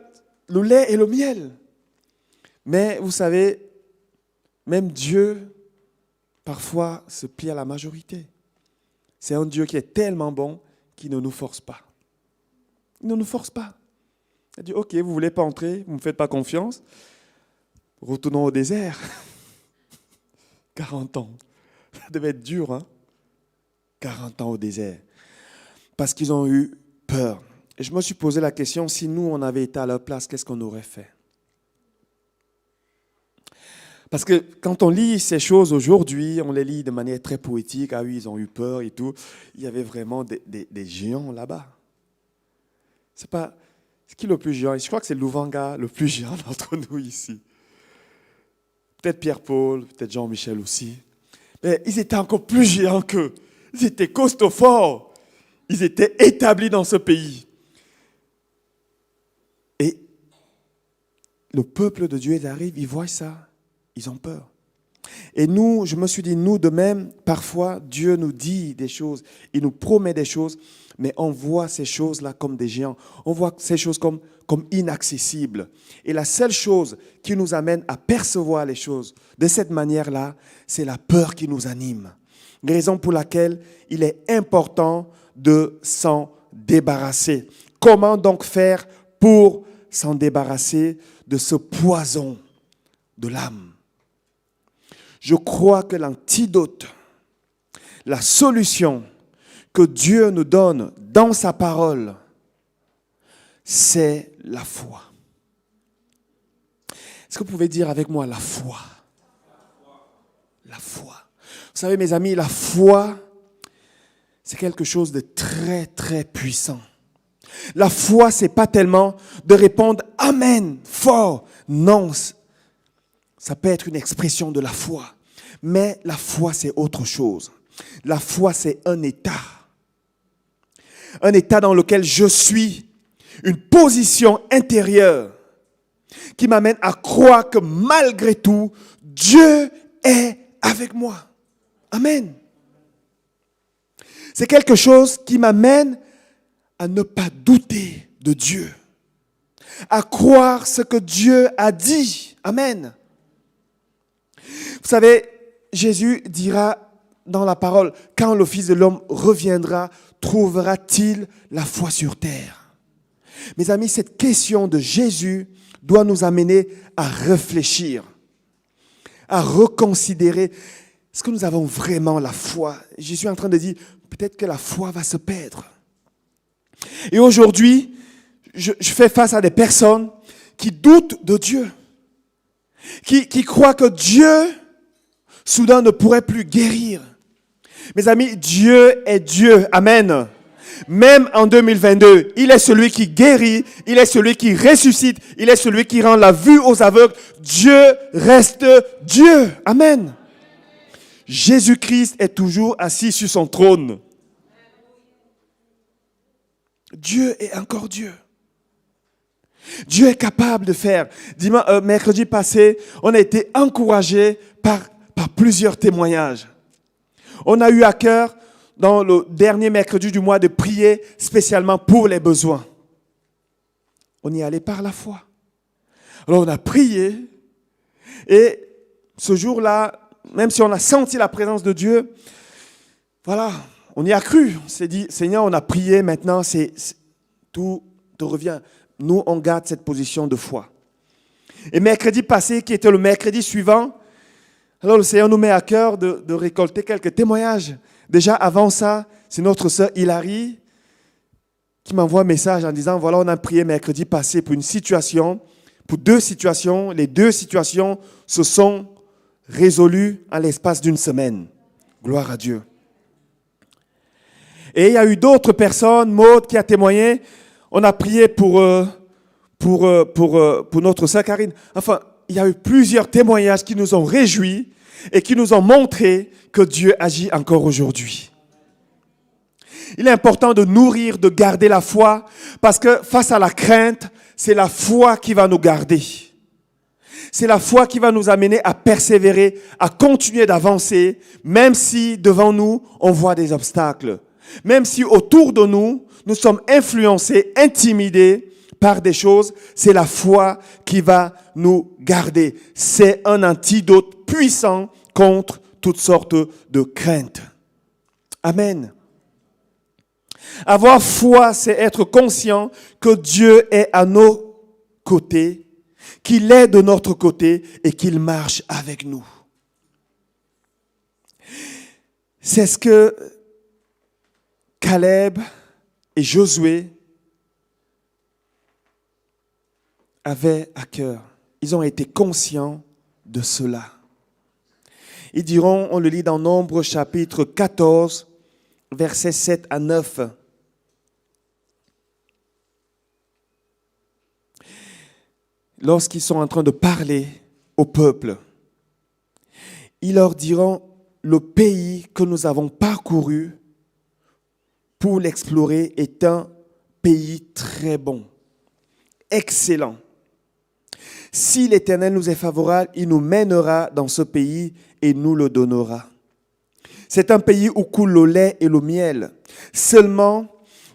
le lait et le miel. Mais vous savez, même Dieu, parfois, se plie à la majorité. C'est un Dieu qui est tellement bon qu'il ne nous force pas. Il ne nous force pas. Il dit, ok, vous ne voulez pas entrer, vous ne me faites pas confiance. Retournons au désert. 40 ans. Ça devait être dur, hein? 40 ans au désert. Parce qu'ils ont eu peur. Et je me suis posé la question, si nous, on avait été à leur place, qu'est-ce qu'on aurait fait? Parce que quand on lit ces choses aujourd'hui, on les lit de manière très poétique. Ah oui, ils ont eu peur et tout. Il y avait vraiment des géants là-bas. C'est qui le plus géant? Je crois que c'est Louvanga, le plus géant d'entre nous ici. Peut-être Pierre-Paul, peut-être Jean-Michel aussi. Mais ils étaient encore plus géants qu'eux. Ils étaient costauds forts. Ils étaient établis dans ce pays. Et le peuple de Dieu, il arrive, ils voient ça. Ils ont peur. Et nous, je me suis dit, nous de même, parfois, Dieu nous dit des choses, il nous promet des choses, mais on voit ces choses-là comme des géants. On voit ces choses comme inaccessibles. Et la seule chose qui nous amène à percevoir les choses de cette manière-là, c'est la peur qui nous anime. Raison pour laquelle il est important de s'en débarrasser. Comment donc faire pour s'en débarrasser de ce poison de l'âme? Je crois que l'antidote, la solution que Dieu nous donne dans sa parole, c'est la foi. Est-ce que vous pouvez dire avec moi la foi? La foi. Vous savez, mes amis, la foi, c'est quelque chose de très, très puissant. La foi, c'est pas tellement de répondre « Amen » fort. Non, ça peut être une expression de la foi. Mais la foi, c'est autre chose. La foi, c'est un état. Un état dans lequel je suis, une position intérieure qui m'amène à croire que malgré tout, Dieu est avec moi. Amen. C'est quelque chose qui m'amène à ne pas douter de Dieu, à croire ce que Dieu a dit. Amen. Vous savez, Jésus dira dans la parole, quand le Fils de l'homme reviendra, trouvera-t-il la foi sur terre? Mes amis, cette question de Jésus doit nous amener à réfléchir, à reconsidérer, est-ce que nous avons vraiment la foi? Je suis en train de dire, peut-être que la foi va se perdre. Et aujourd'hui, je fais face à des personnes qui doutent de Dieu, qui croient que Dieu, soudain, ne pourrait plus guérir. Mes amis, Dieu est Dieu. Amen. Même en 2022, il est celui qui guérit, il est celui qui ressuscite, il est celui qui rend la vue aux aveugles. Dieu reste Dieu. Amen. Jésus-Christ est toujours assis sur son trône. Dieu est encore Dieu. Dieu est capable de faire. Mercredi passé, on a été encouragés par plusieurs témoignages. On a eu à cœur, dans le dernier mercredi du mois, de prier spécialement pour les besoins. On y allait par la foi. Alors on a prié et ce jour-là, même si on a senti la présence de Dieu, voilà, on y a cru. On s'est dit, Seigneur, on a prié, maintenant tout te revient. Nous, on garde cette position de foi. Et mercredi passé, qui était le mercredi suivant, alors le Seigneur nous met à cœur de récolter quelques témoignages. Déjà avant ça, c'est notre sœur Hilary qui m'envoie un message en disant, voilà, on a prié mercredi passé pour une situation, pour 2 situations. Les 2 situations se sont résolues en l'espace d'une semaine. Gloire à Dieu. Et il y a eu d'autres personnes, Maud qui a témoigné, on a prié pour notre sœur Karine. Enfin, il y a eu plusieurs témoignages qui nous ont réjouis et qui nous ont montré que Dieu agit encore aujourd'hui. Il est important de nourrir, de garder la foi, parce que face à la crainte, c'est la foi qui va nous garder. C'est la foi qui va nous amener à persévérer, à continuer d'avancer, même si devant nous, on voit des obstacles. Même si autour de nous, nous sommes influencés, intimidés par des choses, c'est la foi qui va nous garder. C'est un antidote puissant contre toutes sortes de craintes. Amen. Avoir foi, c'est être conscient que Dieu est à nos côtés, qu'il est de notre côté et qu'il marche avec nous. C'est ce que Caleb et Josué avaient à cœur. Ils ont été conscients de cela. Ils diront, on le lit dans Nombre chapitre 14, versets 7 à 9. Lorsqu'ils sont en train de parler au peuple, ils leur diront, le pays que nous avons parcouru pour l'explorer est un pays très bon, excellent. Si l'Éternel nous est favorable, il nous mènera dans ce pays et nous le donnera. C'est un pays où coule le lait et le miel. Seulement,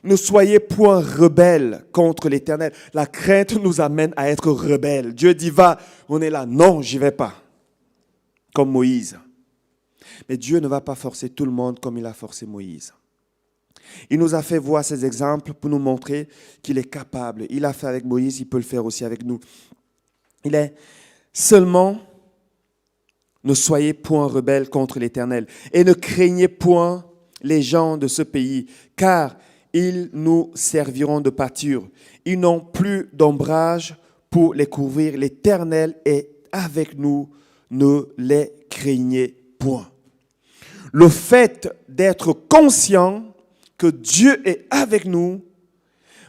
ne soyez point rebelles contre l'Éternel. La crainte nous amène à être rebelles. Dieu dit, va, on est là. Non, j'y vais pas. Comme Moïse. Mais Dieu ne va pas forcer tout le monde comme il a forcé Moïse. Il nous a fait voir ces exemples pour nous montrer qu'il est capable. Il a fait avec Moïse, il peut le faire aussi avec nous. Il est seulement, ne soyez point rebelles contre l'Éternel et ne craignez point les gens de ce pays, car ils nous serviront de pâture. Ils n'ont plus d'ombrage pour les couvrir. L'Éternel est avec nous, ne les craignez point. Le fait d'être conscient que Dieu est avec nous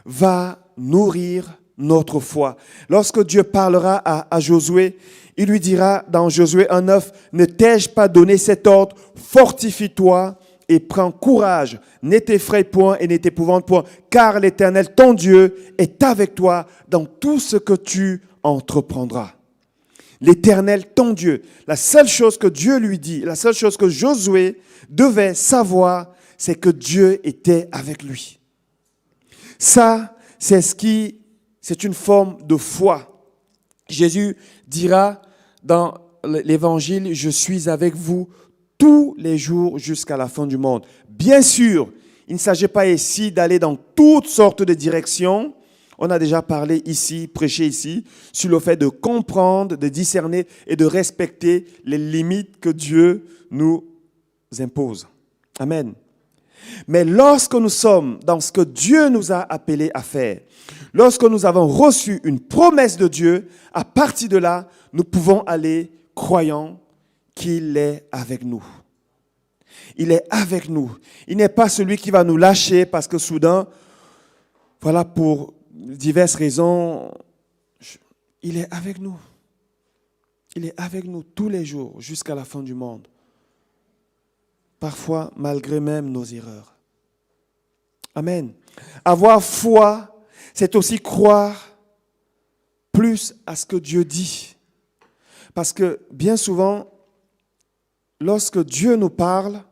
va nourrir notre foi. Lorsque Dieu parlera à Josué, il lui dira dans Josué 1:9, « Ne t'ai-je pas donné cet ordre? Fortifie-toi et prends courage. Ne t'effraie point et ne t'épouvante point, car l'Éternel, ton Dieu, est avec toi dans tout ce que tu entreprendras. » L'Éternel, ton Dieu. La seule chose que Dieu lui dit, la seule chose que Josué devait savoir, c'est que Dieu était avec lui. Ça, c'est une forme de foi. Jésus dira dans l'Évangile, « Je suis avec vous tous les jours jusqu'à la fin du monde. » Bien sûr, il ne s'agit pas ici d'aller dans toutes sortes de directions. On a déjà parlé ici, prêché ici, sur le fait de comprendre, de discerner et de respecter les limites que Dieu nous impose. Amen. Mais lorsque nous sommes dans ce que Dieu nous a appelés à faire, lorsque nous avons reçu une promesse de Dieu, à partir de là, nous pouvons aller croyant qu'il est avec nous. Il est avec nous. Il n'est pas celui qui va nous lâcher parce que soudain, voilà, pour diverses raisons, il est avec nous. Il est avec nous tous les jours jusqu'à la fin du monde. Parfois, malgré même nos erreurs. Amen. Avoir foi, c'est aussi croire plus à ce que Dieu dit. Parce que bien souvent, lorsque Dieu nous parle,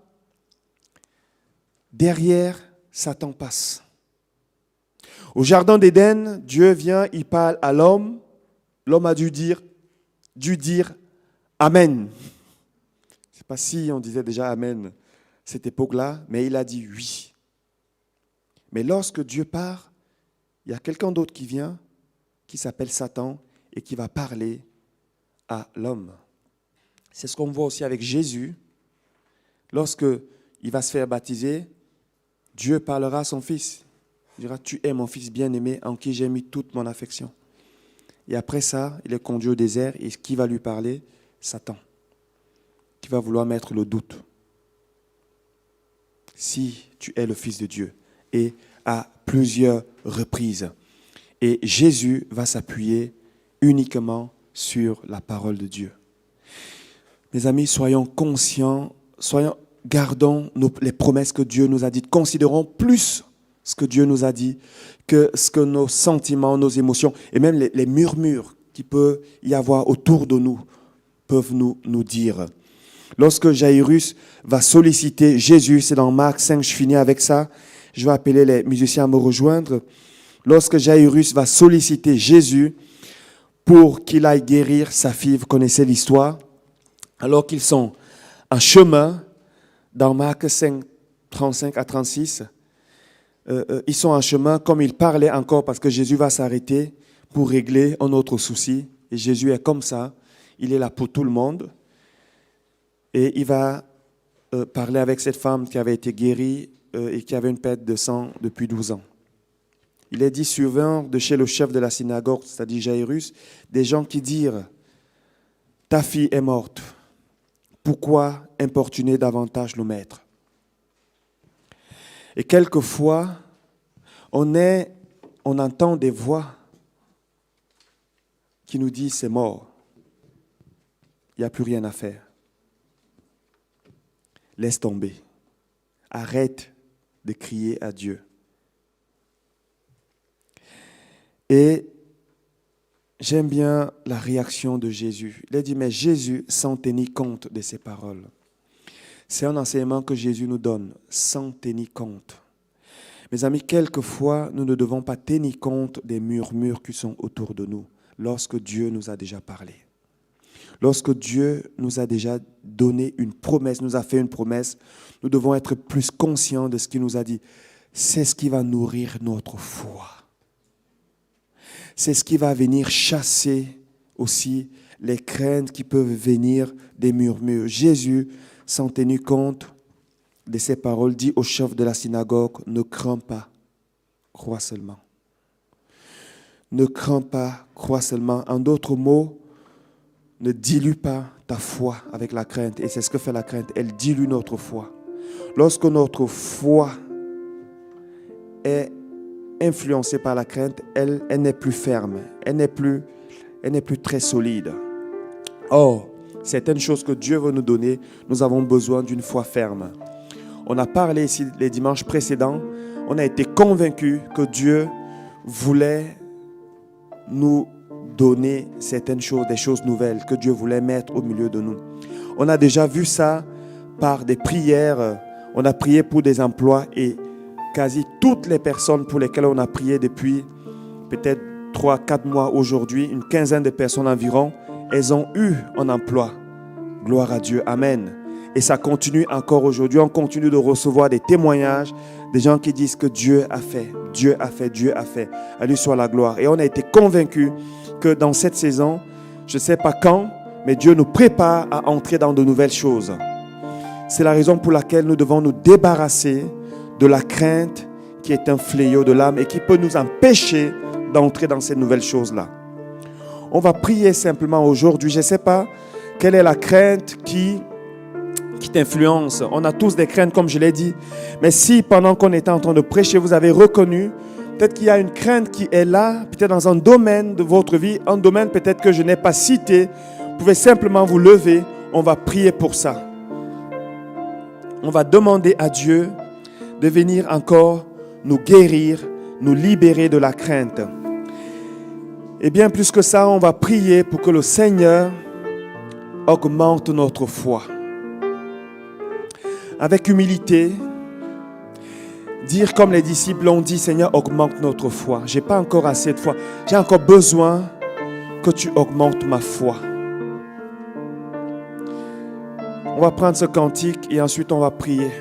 derrière, Satan passe. Au jardin d'Éden, Dieu vient, il parle à l'homme. L'homme a dû dire Amen. Je ne sais pas si on disait déjà Amen cette époque-là, mais il a dit oui. Mais lorsque Dieu part, il y a quelqu'un d'autre qui vient, qui s'appelle Satan, et qui va parler à l'homme. C'est ce qu'on voit aussi avec Jésus. Lorsque il va se faire baptiser, Dieu parlera à son fils. Il dira, tu es mon fils bien-aimé en qui j'ai mis toute mon affection. Et après ça, il est conduit au désert et qui va lui parler? Satan, qui va vouloir mettre le doute. Si tu es le fils de Dieu, et à plusieurs reprises. Et Jésus va s'appuyer uniquement sur la parole de Dieu. Mes amis, soyons conscients, gardons les promesses que Dieu nous a dites. Considérons plus ce que Dieu nous a dit que ce que nos sentiments, nos émotions et même les murmures qu'il peut y avoir autour de nous peuvent nous dire. Lorsque Jairus va solliciter Jésus, c'est dans Marc 5, je finis avec ça, je vais appeler les musiciens à me rejoindre. Lorsque Jairus va solliciter Jésus pour qu'il aille guérir sa fille, vous connaissez l'histoire, alors qu'ils sont en chemin, dans Marc 5, 35 à 36, ils sont en chemin, comme ils parlaient encore, parce que Jésus va s'arrêter pour régler un autre souci. Et Jésus est comme ça, il est là pour tout le monde. Et il va parler avec cette femme qui avait été guérie et qui avait une perte de sang depuis 12 ans. Il est dit survint de chez le chef de la synagogue, c'est-à-dire Jairus, des gens qui dirent « Ta fille est morte, pourquoi importuner davantage le maître ?» Et quelquefois, on entend des voix qui nous disent « C'est mort, il n'y a plus rien à faire. » Laisse tomber. Arrête de crier à Dieu. Et j'aime bien la réaction de Jésus. Il a dit, mais Jésus, sans tenir compte de ces paroles. C'est un enseignement que Jésus nous donne, sans tenir compte. Mes amis, quelquefois, nous ne devons pas tenir compte des murmures qui sont autour de nous, lorsque Dieu nous a déjà parlé. Lorsque Dieu nous a déjà donné une promesse, nous a fait une promesse, nous devons être plus conscients de ce qu'il nous a dit. C'est ce qui va nourrir notre foi. C'est ce qui va venir chasser aussi les craintes qui peuvent venir des murmures. Jésus, sans tenir compte de ces paroles, dit au chef de la synagogue, ne crains pas, crois seulement. Ne crains pas, crois seulement. En d'autres mots, ne dilue pas ta foi avec la crainte. Et c'est ce que fait la crainte. Elle dilue notre foi. Lorsque notre foi est influencée par la crainte, elle n'est plus ferme, elle n'est plus très solide. Or, certaines choses que Dieu veut nous donner, nous avons besoin d'une foi ferme. On a parlé ici les dimanches précédents, on a été convaincus que Dieu voulait nous donner certaines choses, des choses nouvelles que Dieu voulait mettre au milieu de nous. On a déjà vu ça par des prières. On a prié pour des emplois et quasi toutes les personnes pour lesquelles on a prié depuis peut-être 3-4 mois aujourd'hui, une quinzaine de personnes environ, elles ont eu un emploi. Gloire à Dieu. Amen. Et ça continue encore aujourd'hui. On continue de recevoir des témoignages, des gens qui disent que Dieu a fait, Dieu a fait, Dieu a fait. À lui soit la gloire. Et on a été convaincus que dans cette saison, je ne sais pas quand, mais Dieu nous prépare à entrer dans de nouvelles choses. C'est la raison pour laquelle nous devons nous débarrasser de la crainte qui est un fléau de l'âme et qui peut nous empêcher d'entrer dans ces nouvelles choses-là. On va prier simplement aujourd'hui. Je ne sais pas quelle est la crainte qui t'influence. On a tous des craintes, comme je l'ai dit. Mais si, pendant qu'on était en train de prêcher, vous avez reconnu, peut-être qu'il y a une crainte qui est là, peut-être dans un domaine de votre vie, un domaine peut-être que je n'ai pas cité, vous pouvez simplement vous lever. On va prier pour ça. On va demander à Dieu de venir encore nous guérir, nous libérer de la crainte. Et bien plus que ça, on va prier pour que le Seigneur augmente notre foi. Avec humilité, dire comme les disciples ont dit, Seigneur, augmente notre foi. Je n'ai pas encore assez de foi. J'ai encore besoin que tu augmentes ma foi. On va prendre ce cantique et ensuite on va prier.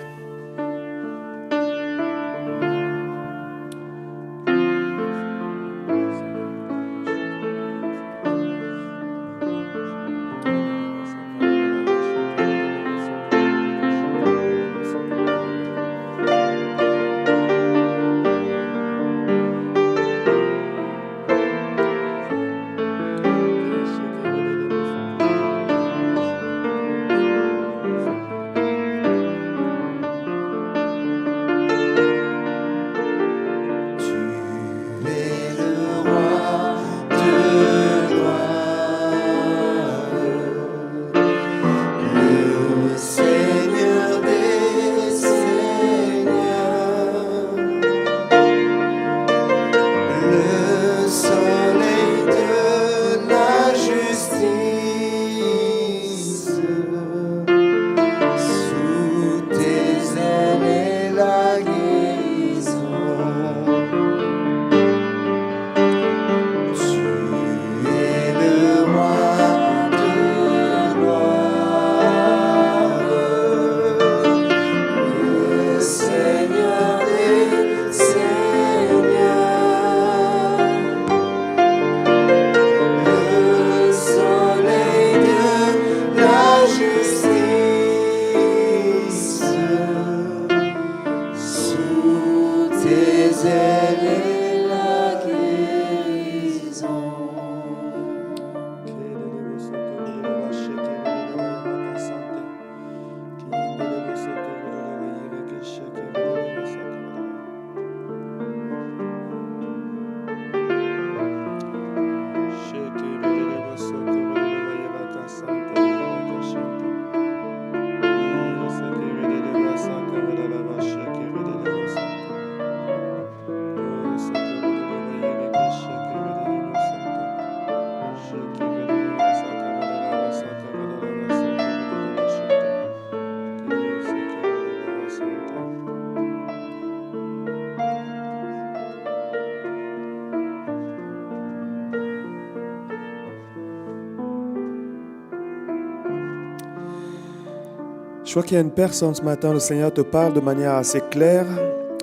Je crois qu'il y a une personne ce matin, le Seigneur te parle de manière assez claire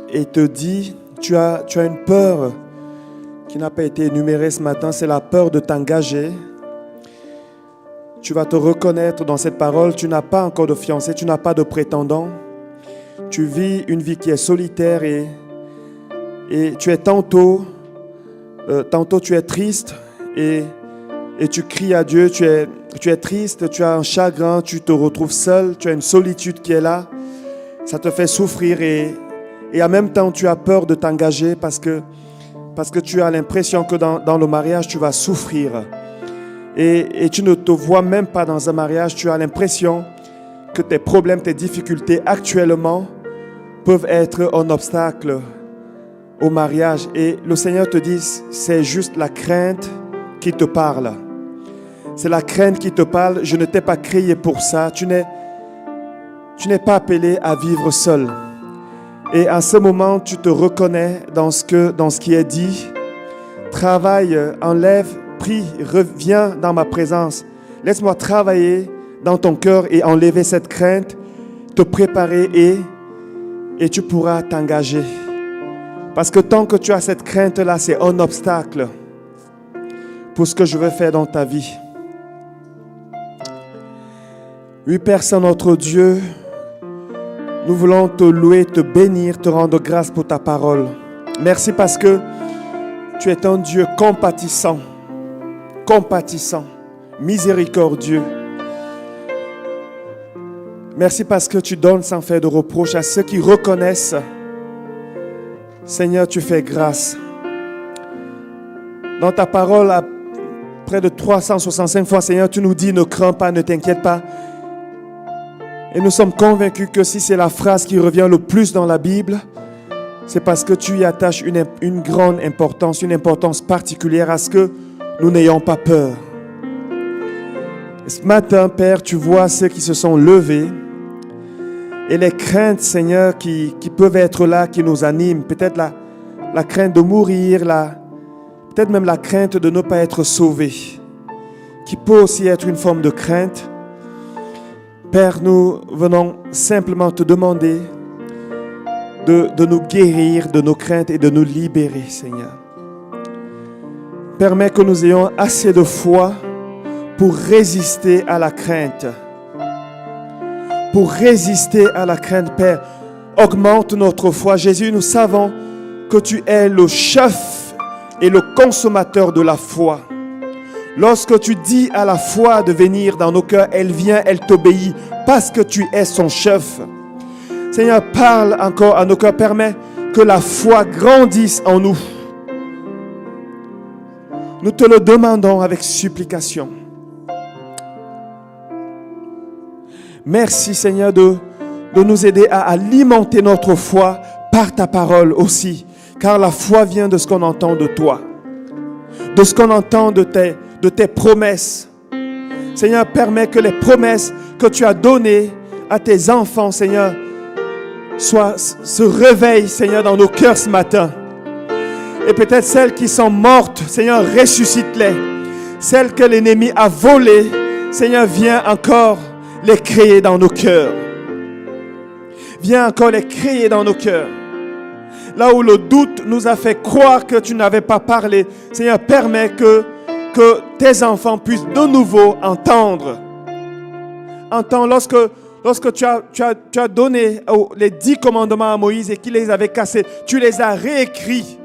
et te dit, tu as une peur qui n'a pas été énumérée ce matin, c'est la peur de t'engager. Tu vas te reconnaître dans cette parole, tu n'as pas encore de fiancé, tu n'as pas de prétendant. Tu vis une vie qui est solitaire et tu es tantôt tu es triste et tu cries à Dieu, tu es triste, tu as un chagrin, tu te retrouves seul, tu as une solitude qui est là, ça te fait souffrir et en même temps tu as peur de t'engager parce que parce que tu as l'impression que dans le mariage, tu vas souffrir. Et tu ne te vois même pas dans un mariage. Tu as l'impression que tes problèmes, tes difficultés actuellement peuvent être un obstacle au mariage. Et le Seigneur te dit, c'est juste la crainte qui te parle. C'est la crainte qui te parle. Je ne t'ai pas créé pour ça. Tu n'es pas appelé à vivre seul. Et en ce moment, tu te reconnais dans ce qui est dit. Travaille, enlève, prie, reviens dans ma présence. Laisse-moi travailler dans ton cœur et enlever cette crainte, te préparer et tu pourras t'engager. Parce que tant que tu as cette crainte-là, c'est un obstacle pour ce que je veux faire dans ta vie. Oui, Père Saint, notre Dieu, nous voulons te louer, te bénir, te rendre grâce pour ta parole. Merci parce que tu es un Dieu compatissant, miséricordieux. Merci parce que tu donnes sans faire de reproche à ceux qui reconnaissent. Seigneur, tu fais grâce. Dans ta parole, à près de 365 fois, Seigneur, tu nous dis, ne crains pas, ne t'inquiète pas. Et nous sommes convaincus que si c'est la phrase qui revient le plus dans la Bible, c'est parce que tu y attaches une grande importance, une importance particulière à ce que nous n'ayons pas peur. Et ce matin, Père, tu vois ceux qui se sont levés et les craintes, Seigneur, qui peuvent être là, qui nous animent. Peut-être la crainte de mourir, peut-être même la crainte de ne pas être sauvé, qui peut aussi être une forme de crainte. Père, nous venons simplement te demander de nous guérir de nos craintes et de nous libérer, Seigneur. Permets que nous ayons assez de foi pour résister à la crainte. Pour résister à la crainte, Père, augmente notre foi. Jésus, nous savons que tu es le chef et le consommateur de la foi. Lorsque tu dis à la foi de venir dans nos cœurs, elle vient, elle t'obéit parce que tu es son chef. Seigneur, parle encore à nos cœurs, permets que la foi grandisse en nous. Nous te le demandons avec supplication. Merci Seigneur de nous aider à alimenter notre foi par ta parole aussi, car la foi vient de ce qu'on entend de toi, de ce qu'on entend de tes promesses. Seigneur, permets que les promesses que tu as données à tes enfants, Seigneur, se réveillent, Seigneur, dans nos cœurs ce matin. Et peut-être celles qui sont mortes, Seigneur, ressuscite-les. Celles que l'ennemi a volées, Seigneur, viens encore les créer dans nos cœurs. Viens encore les créer dans nos cœurs. Là où le doute nous a fait croire que tu n'avais pas parlé, Seigneur, permets que tes enfants puissent de nouveau entendre. Entends, lorsque tu as donné les 10 commandements à Moïse et qu'il les avait cassés, tu les as réécrits.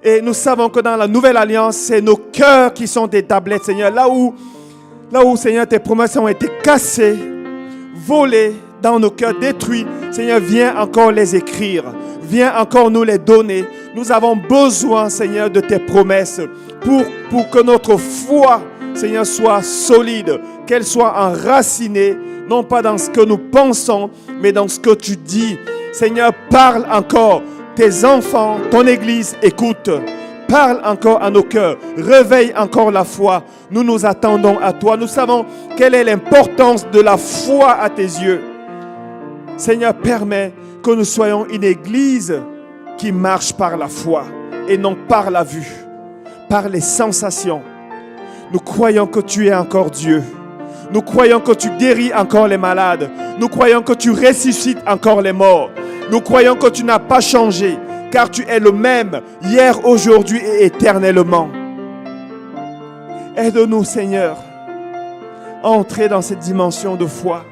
Et nous savons que dans la nouvelle alliance, c'est nos cœurs qui sont des tablettes, Seigneur. Là où, Seigneur, tes promesses ont été cassées, volées dans nos cœurs, détruites, Seigneur, viens encore les écrire. Viens encore nous les donner. Nous avons besoin, Seigneur, de tes promesses pour que notre foi, Seigneur, soit solide, qu'elle soit enracinée, non pas dans ce que nous pensons, mais dans ce que tu dis. Seigneur, parle encore. Tes enfants, ton Église, écoute. Parle encore à nos cœurs. Réveille encore la foi. Nous nous attendons à toi. Nous savons quelle est l'importance de la foi à tes yeux. Seigneur, permets que nous soyons une Église qui marche par la foi et non par la vue, par les sensations. Nous croyons que tu es encore Dieu. Nous croyons que tu guéris encore les malades. Nous croyons que tu ressuscites encore les morts. Nous croyons que tu n'as pas changé, car tu es le même, hier, aujourd'hui et éternellement. Aide-nous, Seigneur, à entrer dans cette dimension de foi.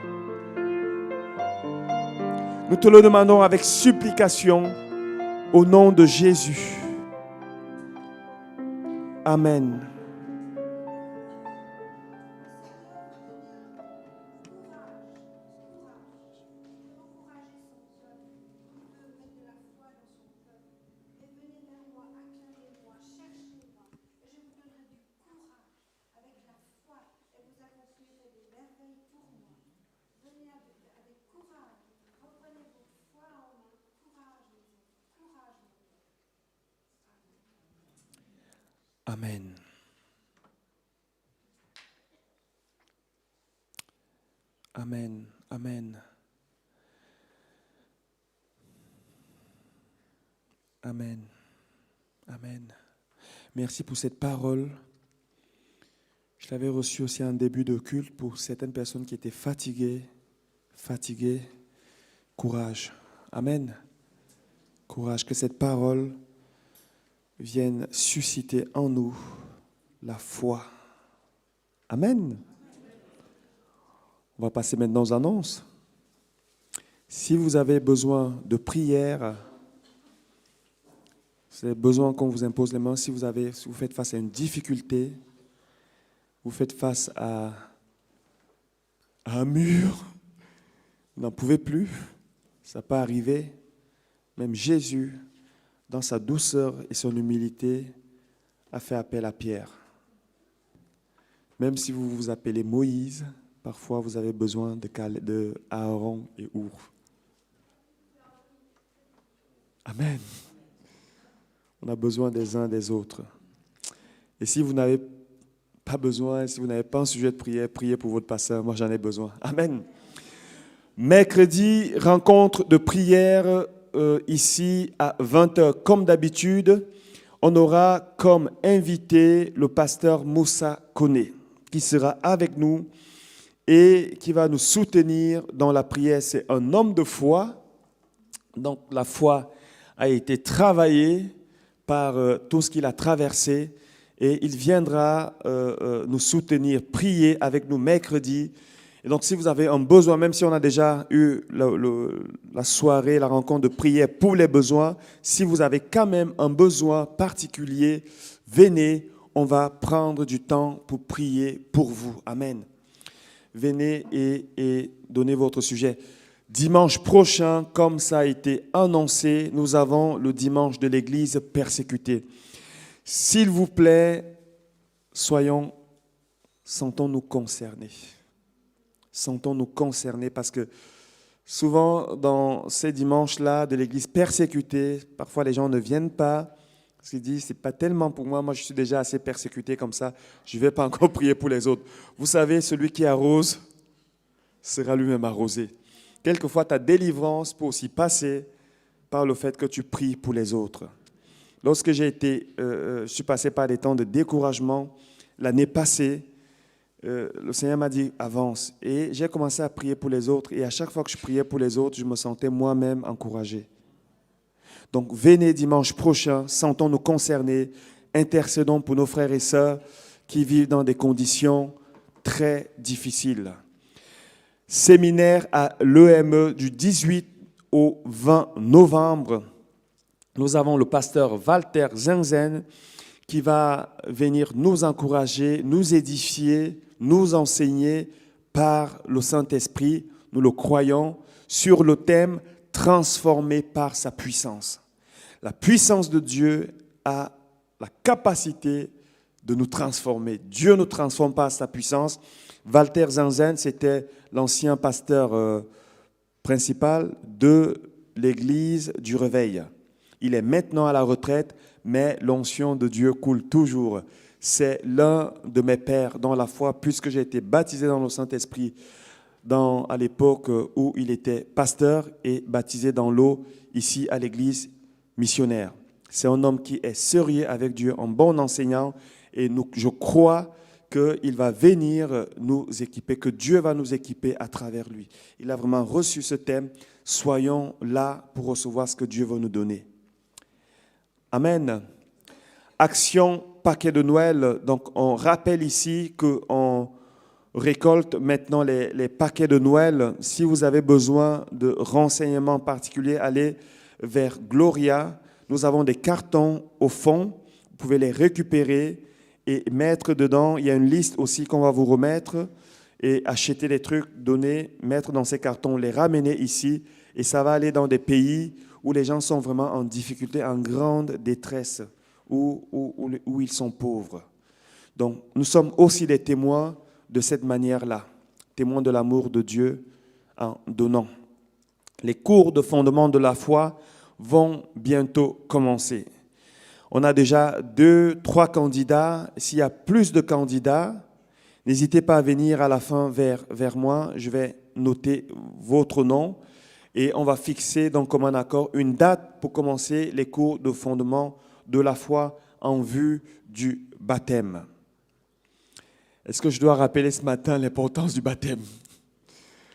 Nous te le demandons avec supplication, au nom de Jésus. Amen. Amen. Amen. Amen. Amen. Amen. Merci pour cette parole. Je l'avais reçue aussi en début de culte pour certaines personnes qui étaient fatiguées. Courage. Amen. Courage. Que cette parole vienne susciter en nous la foi. Amen. On va passer maintenant aux annonces. Si vous avez besoin de prière, vous avez besoin qu'on vous impose les mains, si vous faites face à une difficulté, vous faites face à un mur, vous n'en pouvez plus, ça peut arriver. Même Jésus, dans sa douceur et son humilité, a fait appel à Pierre. Même si vous vous appelez Moïse, parfois vous avez besoin de Aaron et Our. Amen. On a besoin des uns des autres. Et si vous n'avez pas besoin, si vous n'avez pas un sujet de prière, priez pour votre pasteur. Moi, j'en ai besoin. Amen. Mercredi, rencontre de prière ici à 20h. Comme d'habitude, on aura comme invité le pasteur Moussa Koné, qui sera avec nous et qui va nous soutenir dans la prière. C'est un homme de foi. Donc, la foi a été travaillée par tout ce qu'il a traversé et il viendra nous soutenir, prier avec nous mercredi. Et donc, si vous avez un besoin, même si on a déjà eu la soirée, la rencontre de prière pour les besoins, si vous avez quand même un besoin particulier, venez, on va prendre du temps pour prier pour vous. Amen. Venez et donnez votre sujet. Dimanche prochain, comme ça a été annoncé, nous avons le dimanche de l'Église persécutée. S'il vous plaît, sentons-nous concernés. Sentons-nous concernés parce que souvent, dans ces dimanches-là de l'Église persécutée, parfois les gens ne viennent pas parce qu'ils disent, c'est pas tellement pour moi, moi je suis déjà assez persécuté comme ça, je ne vais pas encore prier pour les autres. Vous savez, celui qui arrose sera lui-même arrosé. Quelquefois, ta délivrance peut aussi passer par le fait que tu pries pour les autres. Lorsque je suis passé par des temps de découragement, l'année passée, le Seigneur m'a dit, avance. Et j'ai commencé à prier pour les autres. Et à chaque fois que je priais pour les autres, je me sentais moi-même encouragé. Donc, venez dimanche prochain, sentons-nous concernés, intercédons pour nos frères et sœurs qui vivent dans des conditions très difficiles. Séminaire à l'EME du 18 au 20 novembre. Nous avons le pasteur Walter Zinzen qui va venir nous encourager, nous édifier, nous enseigner par le Saint-Esprit, nous le croyons, sur le thème « Transformé par sa puissance ». La puissance de Dieu a la capacité de nous transformer. Dieu nous transforme par sa puissance. Walter Zinzen, c'était l'ancien pasteur principal de l'église du Réveil. Il est maintenant à la retraite, mais l'onction de Dieu coule toujours. C'est l'un de mes pères dans la foi, puisque j'ai été baptisé dans le Saint-Esprit à l'époque où il était pasteur et baptisé dans l'eau ici à l'église missionnaire. C'est un homme qui est sérieux avec Dieu, un bon enseignant, et je crois qu'il va venir nous équiper, que Dieu va nous équiper à travers lui. Il a vraiment reçu ce thème. Soyons là pour recevoir ce que Dieu veut nous donner. Amen. Action paquet de Noël. Donc, on rappelle ici qu'on récolte maintenant les paquets de Noël. Si vous avez besoin de renseignements particuliers, allez vers Gloria. Nous avons des cartons au fond. Vous pouvez les récupérer et mettre dedans. Il y a une liste aussi qu'on va vous remettre et acheter les trucs, donner, mettre dans ces cartons, les ramener ici. Et ça va aller dans des pays où les gens sont vraiment en difficulté, en grande détresse, où ils sont pauvres. Donc, nous sommes aussi des témoins de cette manière-là, témoins de l'amour de Dieu en donnant. Les cours de fondement de la foi vont bientôt commencer. On a déjà 2, 3 candidats. S'il y a plus de candidats, n'hésitez pas à venir à la fin vers moi. Je vais noter votre nom et on va fixer donc comme un accord une date pour commencer les cours de fondement de la foi en vue du baptême. Est-ce que je dois rappeler ce matin l'importance du baptême?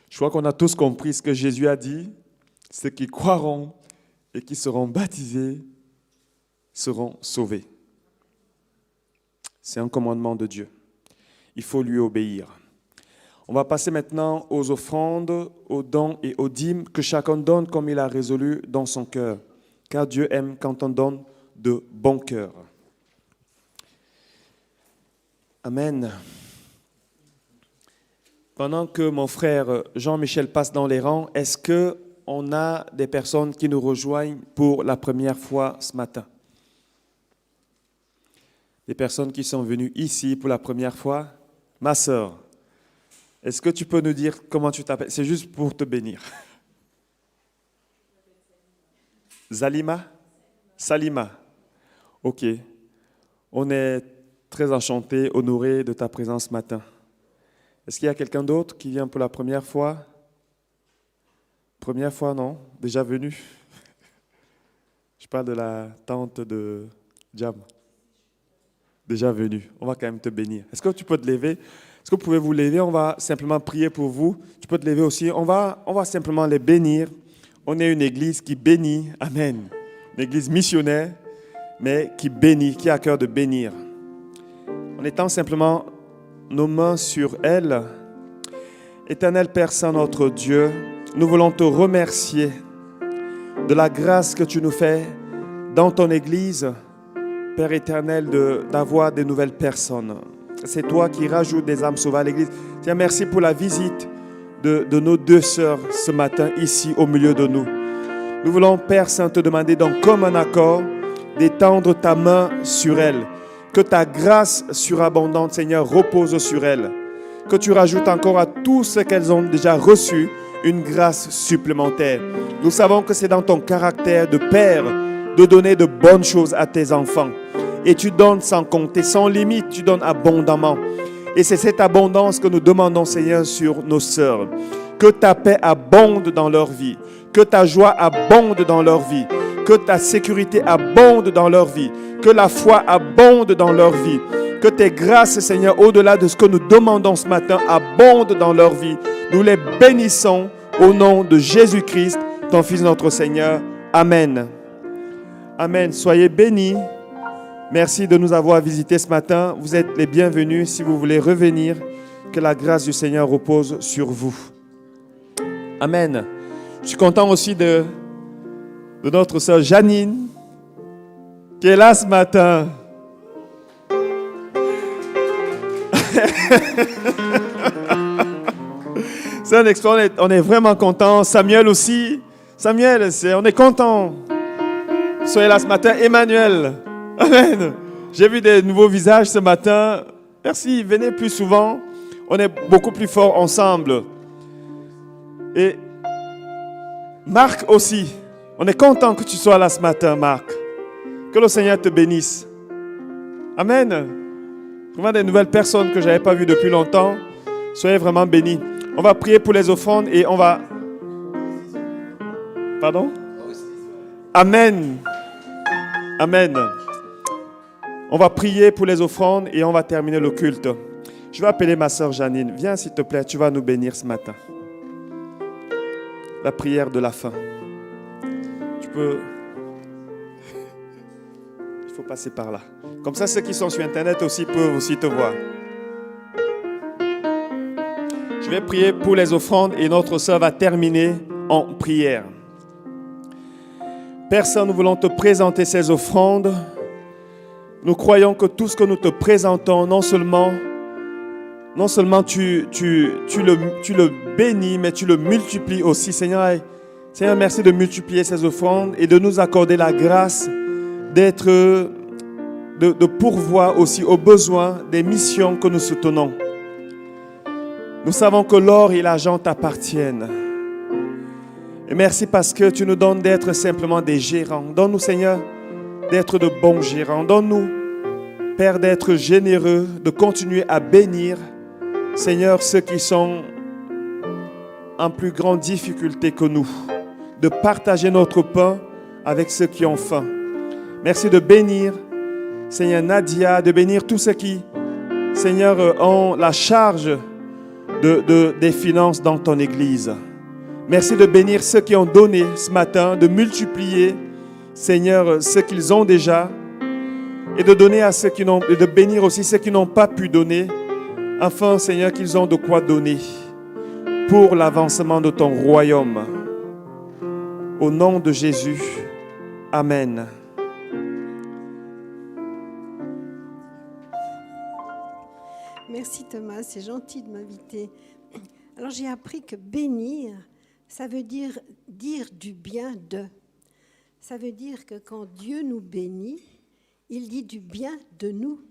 Je crois qu'on a tous compris ce que Jésus a dit. Ceux qui croiront et qui seront baptisés seront sauvés. C'est un commandement de Dieu. Il faut lui obéir. On va passer maintenant aux offrandes, aux dons et aux dîmes que chacun donne comme il a résolu dans son cœur. Car Dieu aime quand on donne de bon cœur. Amen. Pendant que mon frère Jean-Michel passe dans les rangs, est-ce qu'on a des personnes qui nous rejoignent pour la première fois ce matin? Des personnes qui sont venues ici pour la première fois? Ma sœur, est-ce que tu peux nous dire comment tu t'appelles? C'est juste pour te bénir. Zalima? Salima. Ok. On est très enchantés, honorés de ta présence ce matin. Est-ce qu'il y a quelqu'un d'autre qui vient pour la première fois? Première fois, non? Déjà venu? Je parle de la tante de Jam. Déjà venu. On va quand même te bénir. Est-ce que tu peux te lever? Est-ce que vous pouvez vous lever? On va simplement prier pour vous. Tu peux te lever aussi. On va simplement les bénir. On est une église qui bénit. Amen. Une église missionnaire, mais qui bénit, qui a à cœur de bénir. En étant simplement nos mains sur elle, Éternel Père Saint, notre Dieu, nous voulons te remercier de la grâce que tu nous fais dans ton Église, Père éternel, d'avoir des nouvelles personnes. C'est toi qui rajoutes des âmes sauvées à l'Église. Tiens, merci pour la visite de nos 2 sœurs ce matin ici au milieu de nous. Nous voulons, Père Saint, te demander donc comme un accord d'étendre ta main sur elles. Que ta grâce surabondante, Seigneur, repose sur elles. Que tu rajoutes encore à tout ce qu'elles ont déjà reçu une grâce supplémentaire. Nous savons que c'est dans ton caractère de Père de donner de bonnes choses à tes enfants. Et tu donnes sans compter, sans limite, tu donnes abondamment. Et c'est cette abondance que nous demandons, Seigneur, sur nos sœurs. Que ta paix abonde dans leur vie. Que ta joie abonde dans leur vie. Que ta sécurité abonde dans leur vie. Que la foi abonde dans leur vie. Que tes grâces, Seigneur, au-delà de ce que nous demandons ce matin, abondent dans leur vie. Nous les bénissons au nom de Jésus-Christ, ton Fils notre Seigneur. Amen. Amen. Soyez bénis. Merci de nous avoir visités ce matin. Vous êtes les bienvenus. Si vous voulez revenir, que la grâce du Seigneur repose sur vous. Amen. Je suis content aussi de notre sœur Janine, qui est là ce matin. C'est un exploit, on est vraiment content. Samuel aussi. Samuel, on est content. Soyez là ce matin. Emmanuel. Amen. J'ai vu des nouveaux visages ce matin. Merci, venez plus souvent. On est beaucoup plus forts ensemble. Et Marc aussi. On est content que tu sois là ce matin, Marc. Que le Seigneur te bénisse. Amen. Vraiment des nouvelles personnes que je n'avais pas vues depuis longtemps. Soyez vraiment bénis. On va prier pour les offrandes et on va... Pardon? Amen. Amen. On va prier pour les offrandes et on va terminer le culte. Je vais appeler ma sœur Janine. Viens s'il te plaît, tu vas nous bénir ce matin. La prière de la fin. Tu peux... Il faut passer par là. Comme ça, ceux qui sont sur Internet aussi peuvent aussi te voir. Je vais prier pour les offrandes et notre sœur va terminer en prière. Père Saint, nous voulons te présenter ces offrandes. Nous croyons que tout ce que nous te présentons, non seulement tu le bénis, mais tu le multiplies aussi. Seigneur, merci de multiplier ces offrandes et de nous accorder la grâce de pourvoir aussi aux besoins des missions que nous soutenons. Nous savons que l'or et l'argent t'appartiennent. Et merci parce que tu nous donnes d'être simplement des gérants. Donne-nous, Seigneur, d'être de bons gérants. Donne-nous, Père, d'être généreux, de continuer à bénir, Seigneur, ceux qui sont en plus grande difficulté que nous, de partager notre pain avec ceux qui ont faim. Merci de bénir, Seigneur, Nadia, de bénir tous ceux qui, Seigneur, ont la charge des finances dans ton Église. Merci de bénir ceux qui ont donné ce matin, de multiplier, Seigneur, ce qu'ils ont déjà et de donner à ceux qui n'ont, et de bénir aussi ceux qui n'ont pas pu donner, afin, Seigneur, qu'ils ont de quoi donner pour l'avancement de ton royaume. Au nom de Jésus, Amen. Merci Thomas, c'est gentil de m'inviter. Alors j'ai appris que bénir, ça veut dire du bien de. Ça veut dire que quand Dieu nous bénit, il dit du bien de nous,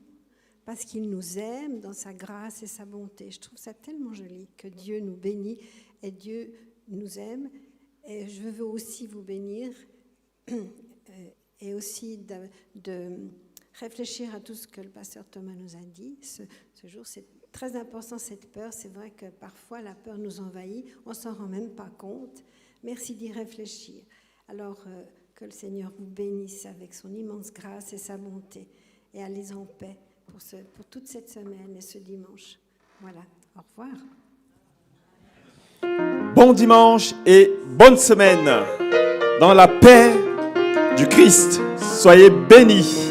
parce qu'il nous aime dans sa grâce et sa bonté. Je trouve ça tellement joli que Dieu nous bénit et Dieu nous aime. Et je veux aussi vous bénir et aussi de réfléchir à tout ce que le pasteur Thomas nous a dit. Ce jour, c'est très important, cette peur. C'est vrai que parfois, la peur nous envahit. On ne s'en rend même pas compte. Merci d'y réfléchir. Alors, que le Seigneur vous bénisse avec son immense grâce et sa bonté. Et allez en paix pour toute cette semaine et ce dimanche. Voilà, au revoir. Bon dimanche et bonne semaine dans la paix du Christ. Soyez bénis.